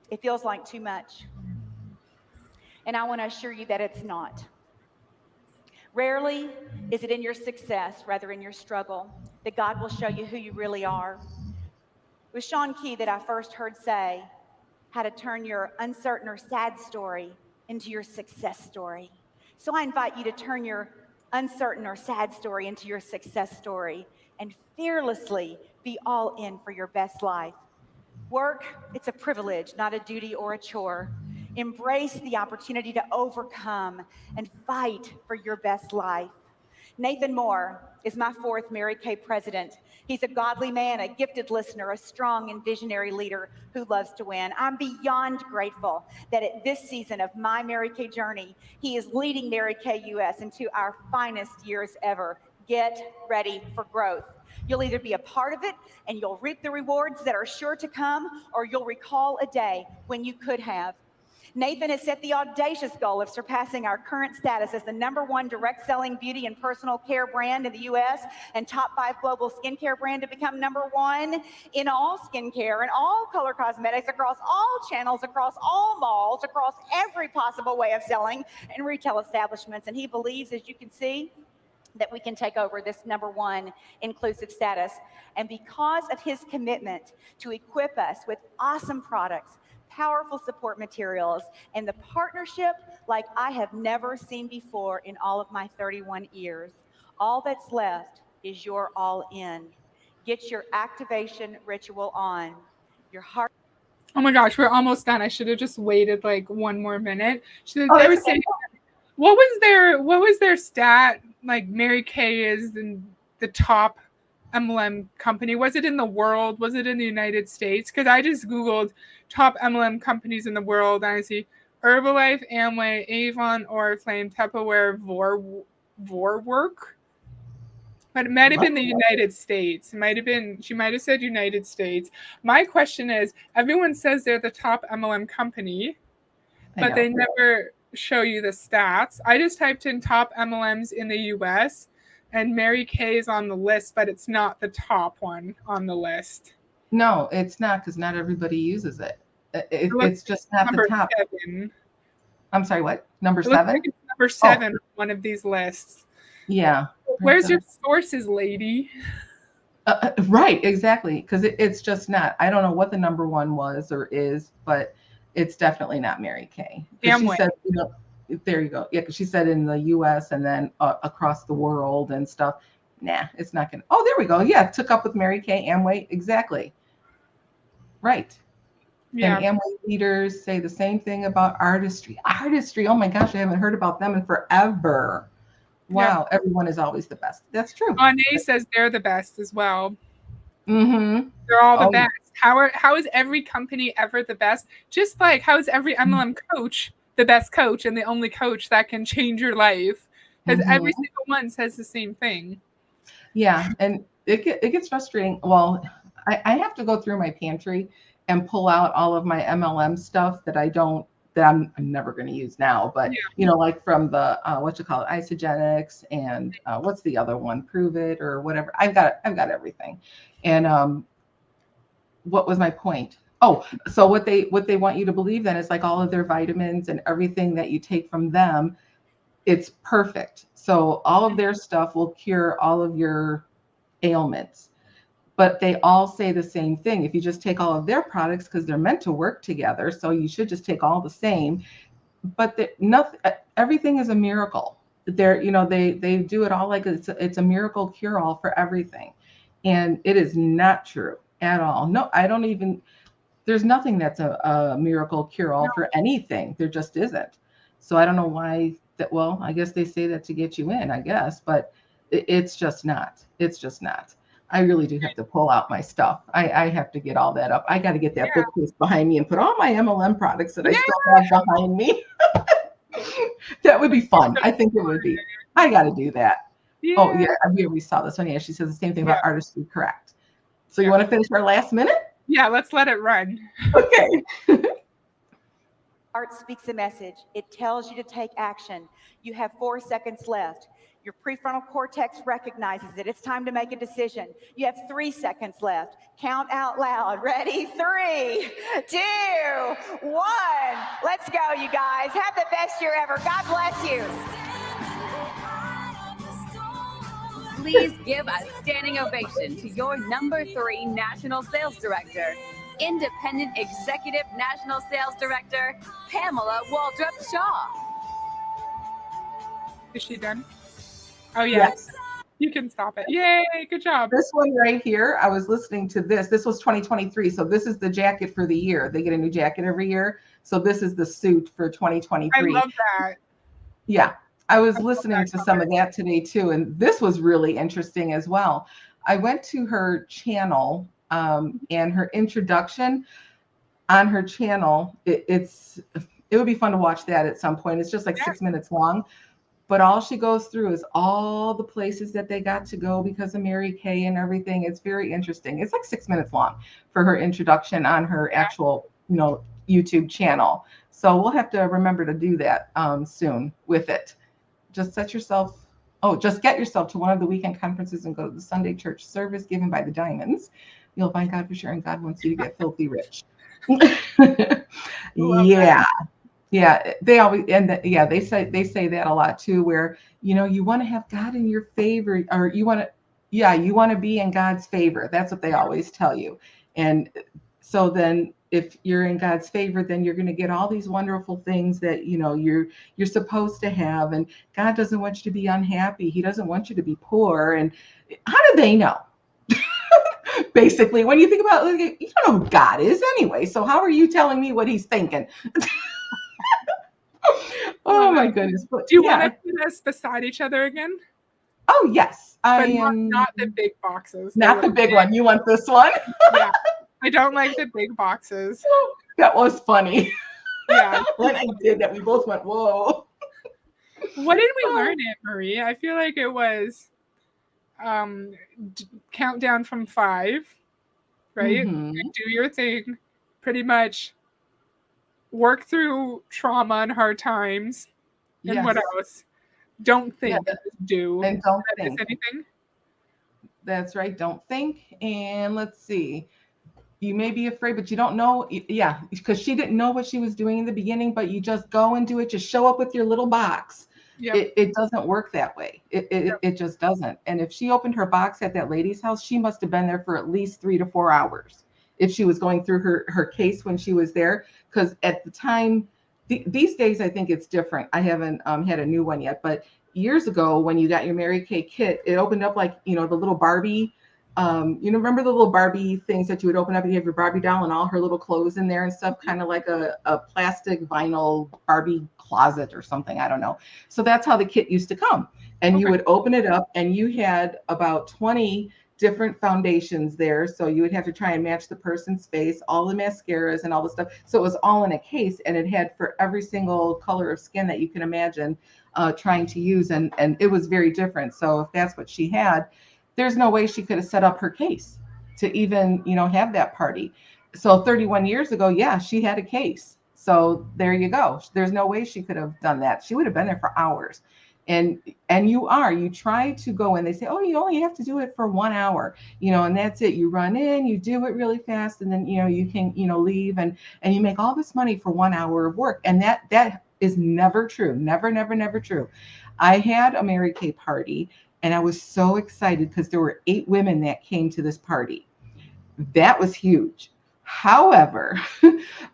it feels like too much. And I want to assure you that it's not. Rarely is it in your success, rather in your struggle, that God will show you who you really are. It was Sean Key that I first heard say how to turn your uncertain or sad story into your success story. So I invite you to turn your uncertain or sad story into your success story and fearlessly be all in for your best life. Work, it's a privilege, not a duty or a chore. Embrace the opportunity to overcome and fight for your best life. Nathan Moore is my 4th Mary Kay president. He's a godly man, a gifted listener, a strong and visionary leader who loves to win. I'm beyond grateful that at this season of my Mary Kay journey, he is leading Mary Kay US into our finest years ever. Get ready for growth. You'll either be a part of it and you'll reap the rewards that are sure to come, or you'll recall a day when you could have. Nathan has set the audacious goal of surpassing our current status as the #1 direct selling beauty and personal care brand in the US and top 5 global skincare brand to become #1 in all skincare and all color cosmetics across all channels, across all malls, across every possible way of selling in retail establishments. And he believes, as you can see, that we can take over this #1 inclusive status. And because of his commitment to equip us with awesome products, powerful support materials, and the partnership like I have never seen before in all of my 31 years, all that's left is your all in. Get your activation ritual on. Your heart. Oh my gosh, we're almost done. I should have just waited like 1 more minute. They were saying, what was their stat? Like Mary Kay is in the top MLM company? Was it in the world? Was it in the United States? Because I just Googled top MLM companies in the world, and I see Herbalife, Amway, Avon, Oriflame, Tupperware, Vorwerk. But it might have been the United States. It might have been, she might have said United States. My question is, everyone says they're the top MLM company, but they never show you the stats. I just typed in top MLMs in the US, and Mary Kay is on the list, but it's not the top one on the list. No, it's not, because not everybody uses it. It's just not the top. 7. I'm sorry, what? Number It looks 7? like it's number 7 on one of these lists. Yeah. Where's your sources, lady? Right, exactly. Because it's just not. I don't know what the number 1 was or is, but it's definitely not Mary Kay. She said, there you go. Yeah, because she said in the US and then across the world and stuff. Nah, it's not going to. Oh, there we go. Yeah, took up with Mary Kay, Amway. Exactly. Right. Yeah. And Amway leaders say the same thing about Artistry. Artistry, oh my gosh, I haven't heard about them in forever. Wow, everyone is always the best. That's true. Ane says they're the best as well. Mm-hmm. They're all the best. How is every company ever the best? Just like how is every MLM coach the best coach and the only coach that can change your life? Because every single one says the same thing. Yeah, and it gets frustrating. Well, I have to go through my pantry and pull out all of my MLM stuff that I'm never going to use now, but like from the Isogenics and what's the other one, Prove It or whatever. I've got everything. And what was my point? Oh, so what they want you to believe then is like all of their vitamins and everything that you take from them, it's perfect. So all of their stuff will cure all of your ailments. But they all say the same thing. If you just take all of their products, because they're meant to work together, so you should just take all the same. But everything is a miracle. They do it all like it's a miracle cure-all for everything, and it is not true at all. No, I don't even. There's nothing that's a miracle cure-all for anything. There just isn't. So I don't know why that. Well, I guess they say that to get you in, I guess, but it's just not. It's just not. I really do have to pull out my stuff. I have to get all that up. I got to get that bookcase behind me and put all my MLM products that I still have behind me. That would be fun. I think it would be. I got to do that. Yeah. Oh, yeah. We saw this one. Yeah, she says the same thing about Artistry. Correct. So you want to finish our last minute? Yeah, let's let it run. Okay. Art speaks a message. It tells you to take action. You have 4 seconds left. Your prefrontal cortex recognizes it. It's time to make a decision. You have 3 seconds left. Count out loud. Ready? 3, 2, 1. Let's go, you guys. Have the best year ever. God bless you. Please give a standing ovation to your number 3 National Sales Director, Independent Executive National Sales Director, Pamela Waldrop-Shaw. Is she done? Oh, yes. You can stop it. Yay, good job. This one right here, I was listening to this. This was 2023. So this is the jacket for the year. They get a new jacket every year. So this is the suit for 2023. I love that. Yeah. I was listening to some of that today too. And this was really interesting as well. I went to her channel and her introduction on her channel. It would be fun to watch that at some point. It's just like 6 minutes long. But all she goes through is all the places that they got to go because of Mary Kay and everything. It's very interesting. It's like 6 minutes long for her introduction on her actual, YouTube channel. So we'll have to remember to do that soon with it. Just get yourself to one of the weekend conferences and go to the Sunday church service given by the Diamonds. You'll find God for sure, and God wants you to get filthy rich. Yeah. Yeah, they always they say that a lot too, where you want to have God in your favor, or you want to be in God's favor. That's what they always tell you. And so then if you're in God's favor, then you're going to get all these wonderful things that you're supposed to have. And God doesn't want you to be unhappy. He doesn't want you to be poor. And how do they know? Basically, when you think about it, you don't know who God is anyway. So how are you telling me what he's thinking? Oh my goodness. Do you want to put us beside each other again? Oh yes, I But am not the big boxes. They not the look big big. one. You want this one? Yeah. I don't like the big boxes. That was funny. Yeah. When I did that, we both went, "Whoa!" What did we learn it, Marie? I feel like it was countdown from 5, right? Mhm. And do your thing. Pretty much work through trauma and hard times. And what Yes. else? Don't Yeah, think, just do. and don't Did I miss think. anything? That's right. Don't think. And let's see. You may be afraid, but you don't know. Yeah, because she didn't know what she was doing in the beginning, but you just go and do it. Just show up with your little box. Yep. It doesn't work that way. It just doesn't. And if she opened her box at that lady's house, she must have been there for at least 3 to 4 hours if she was going through her case when she was there. Because at the time, these days, I think it's different. I haven't had a new one yet, but years ago when you got your Mary Kay kit, it opened up like, the little Barbie. Remember the little Barbie things that you would open up and you have your Barbie doll and all her little clothes in there and stuff, kind of like a plastic vinyl Barbie closet or something. I don't know. So that's how the kit used to come. And you Okay. would open it up and you had about 20 different foundations there. So you would have to try and match the person's face, all the mascaras and all the stuff. So it was all in a case and it had for every single color of skin that you can imagine trying to use. And it was very different. So if that's what she had, there's no way she could have set up her case to even, have that party. So 31 years ago, yeah, she had a case. So there you go. There's no way she could have done that. She would have been there for hours. And you try to go in, they say, oh, you only have to do it for 1 hour, and that's it. You run in, you do it really fast, and then, you can, leave and you make all this money for 1 hour of work. And that is never true. Never, never, never true. I had a Mary Kay party and I was so excited because there were 8 women that came to this party. That was huge. However,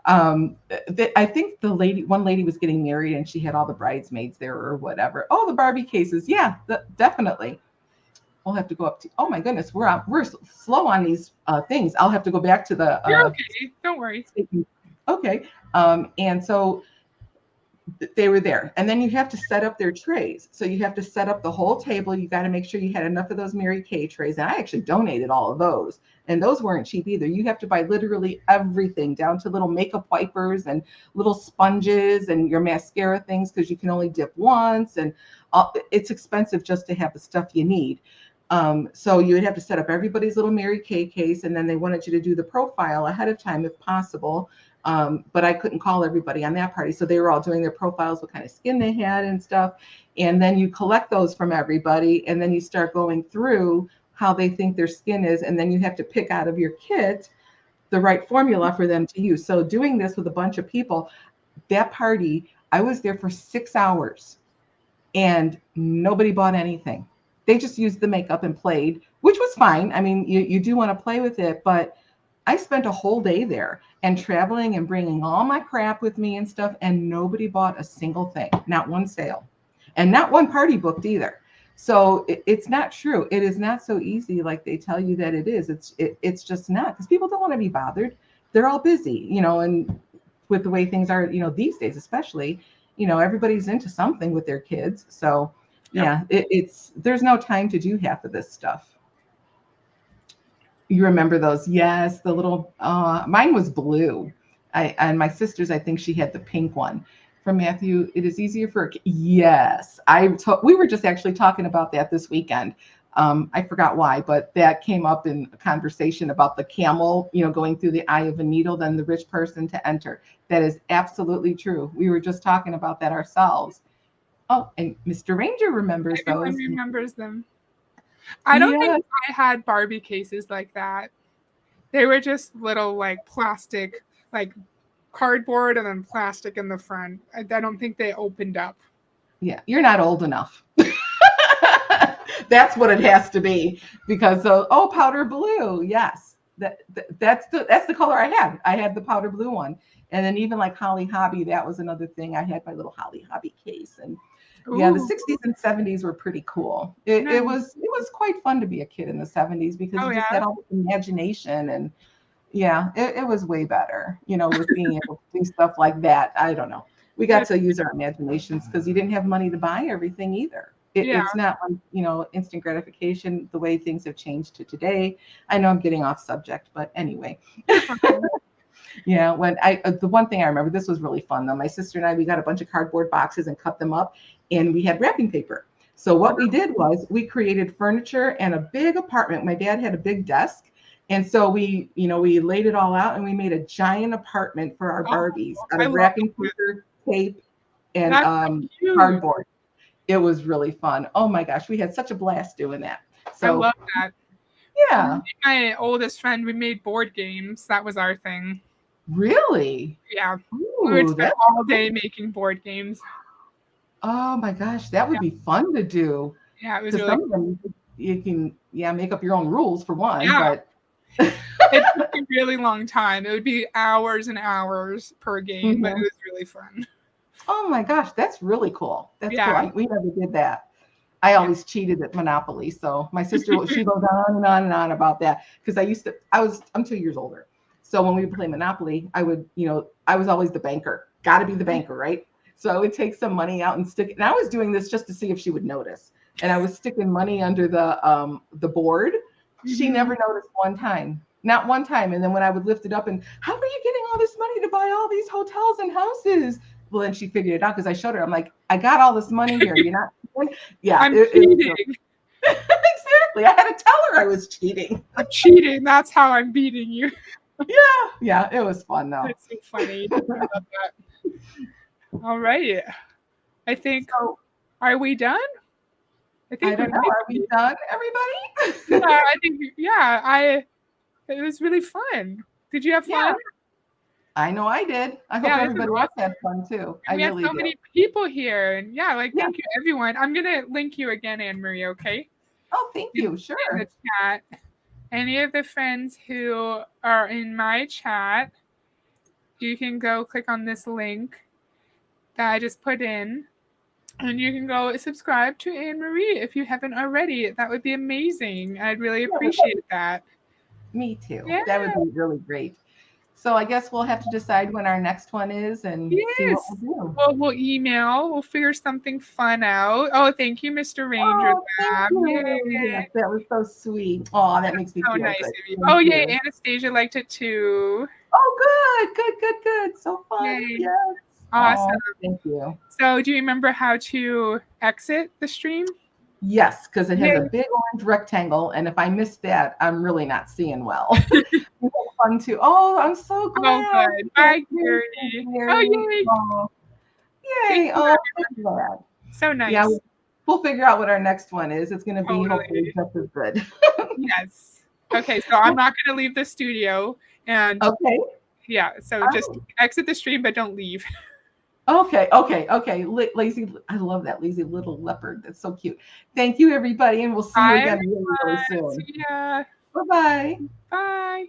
I think one lady was getting married and she had all the bridesmaids there or whatever. Oh, the Barbie cases. Yeah, definitely. We'll have to go up to, oh my goodness, we're slow on these things. I'll have to go back to the. You're okay. Don't worry. Okay. And so they were there. And then you have to set up their trays. So you have to set up the whole table. You got to make sure you had enough of those Mary Kay trays. And I actually donated all of those. And those weren't cheap either. You have to buy literally everything down to little makeup wipers and little sponges and your mascara things because you can only dip once. And it's expensive just to have the stuff you need. So you would have to set up everybody's little Mary Kay case. And then they wanted you to do the profile ahead of time if possible. But I couldn't call everybody on that party. So they were all doing their profiles, what kind of skin they had and stuff. And then you collect those from everybody. And then you start going through how they think their skin is. And then you have to pick out of your kit the right formula for them to use. So doing this with a bunch of people, that party, I was there for 6 hours and nobody bought anything. They just used the makeup and played, which was fine. I mean, you do want to play with it, but I spent a whole day there and traveling and bringing all my crap with me and stuff, and nobody bought a single thing, not one sale, and not one party booked either. So it's not true. It is not so easy like they tell you that it is. It's just not, because people don't want to be bothered. They're all busy, and with the way things are, these days especially, everybody's into something with their kids. So yeah, there's no time to do half of this stuff. You remember those? Yes, the little, mine was blue. And my sister's, I think she had the pink one. From Matthew, it is easier for, yes. We were just actually talking about that this weekend. I forgot why, but that came up in a conversation about the camel, going through the eye of a needle than the rich person to enter. That is absolutely true. We were just talking about that ourselves. Oh, and Mr. Ranger remembers those. Everyone remembers them. I don't think I had Barbie cases like that. They were just little like plastic, like cardboard and then plastic in the front. I don't think they opened up. Yeah, you're not old enough. That's what it has to be, because powder blue. Yes, that's the color I had. I had the powder blue one, and then even like Holly Hobby, that was another thing. I had my little Holly Hobby case, and yeah, the 60s and 70s were pretty cool. It was quite fun to be a kid in the 70s because you just had all this imagination, and yeah, it was way better, with being able to do stuff like that. I don't know. We got to use our imaginations because you didn't have money to buy everything either. Yeah. It's not like, instant gratification the way things have changed to today. I know I'm getting off subject, but anyway. Yeah, the one thing I remember, this was really fun though. My sister and I, we got a bunch of cardboard boxes and cut them up, and we had wrapping paper. So what we did was we created furniture and a big apartment. My dad had a big desk. And so we laid it all out and we made a giant apartment for our Barbies out of wrapping paper, tape, and cardboard. It was really fun. Oh my gosh, we had such a blast doing that. So I love that. Yeah. My oldest friend, we made board games. That was our thing. Really? Yeah. Ooh, We would spend all day making board games. Oh my gosh, that would be fun to do. Yeah, it was really some of them you can make up your own rules for one, but it took a really long time. It would be hours and hours per game, but it was really fun. Oh my gosh, that's really cool. That's cool. We never did that. I always cheated at Monopoly. So my sister, she goes on and on and on about that because I'm 2 years older. So when we would play Monopoly, I would, I was always the banker. Got to be the banker, right? So I would take some money out and stick it. And I was doing this just to see if she would notice. And I was sticking money under the board. She never noticed one time. Not one time. And then when I would lift it up and, how are you getting all this money to buy all these hotels and houses? Well, then she figured it out because I showed her. I'm like, I got all this money here. You're not. Yeah. I'm cheating. Exactly. I had to tell her I was cheating. I'm cheating. That's how I'm beating you. Yeah. It was fun though. That's so funny. I love that. All right. I think. So, are we done? I don't know. Are we done, everybody? Yeah, I think. Yeah. It was really fun. Did you have fun? Yeah. I know I did. I hope everybody else had fun too. We have so many people here. And thank you, everyone. I'm going to link you again, Anne Marie, okay? Oh, thank you. Sure. In the chat. Any of the friends who are in my chat, you can go click on this link that I just put in. And you can go subscribe to Anne Marie if you haven't already. That would be amazing. I'd really appreciate that. Me too. Yeah. That would be really great. So I guess we'll have to decide when our next one is and see what we'll do. Well, we'll email. We'll figure something fun out. Oh, thank you, Mr. Ranger. Yes, that was so sweet. Oh, that makes me so feel nice good. Of you. Oh, yay. Anastasia liked it too. Oh, good. So fun. Yay. Yes. Awesome. Oh, thank you. So do you remember how to exit the stream? Yes, because it has a big orange rectangle, and if I miss that, I'm really not seeing well. It was fun too. Oh, I'm so glad. Oh, good. Bye, Gary. Oh, yay. Oh, yay. Oh, I'm glad. So nice. Yeah, we'll figure out what our next one is. It's going to be hopefully just as good. Yes. Okay, so I'm not going to leave the studio. And okay. Yeah, so just exit the stream, but don't leave. Okay. Lazy, I love that lazy little leopard. That's so cute. Thank you, everybody, and we'll see you again really soon. See ya. Bye-bye. Bye.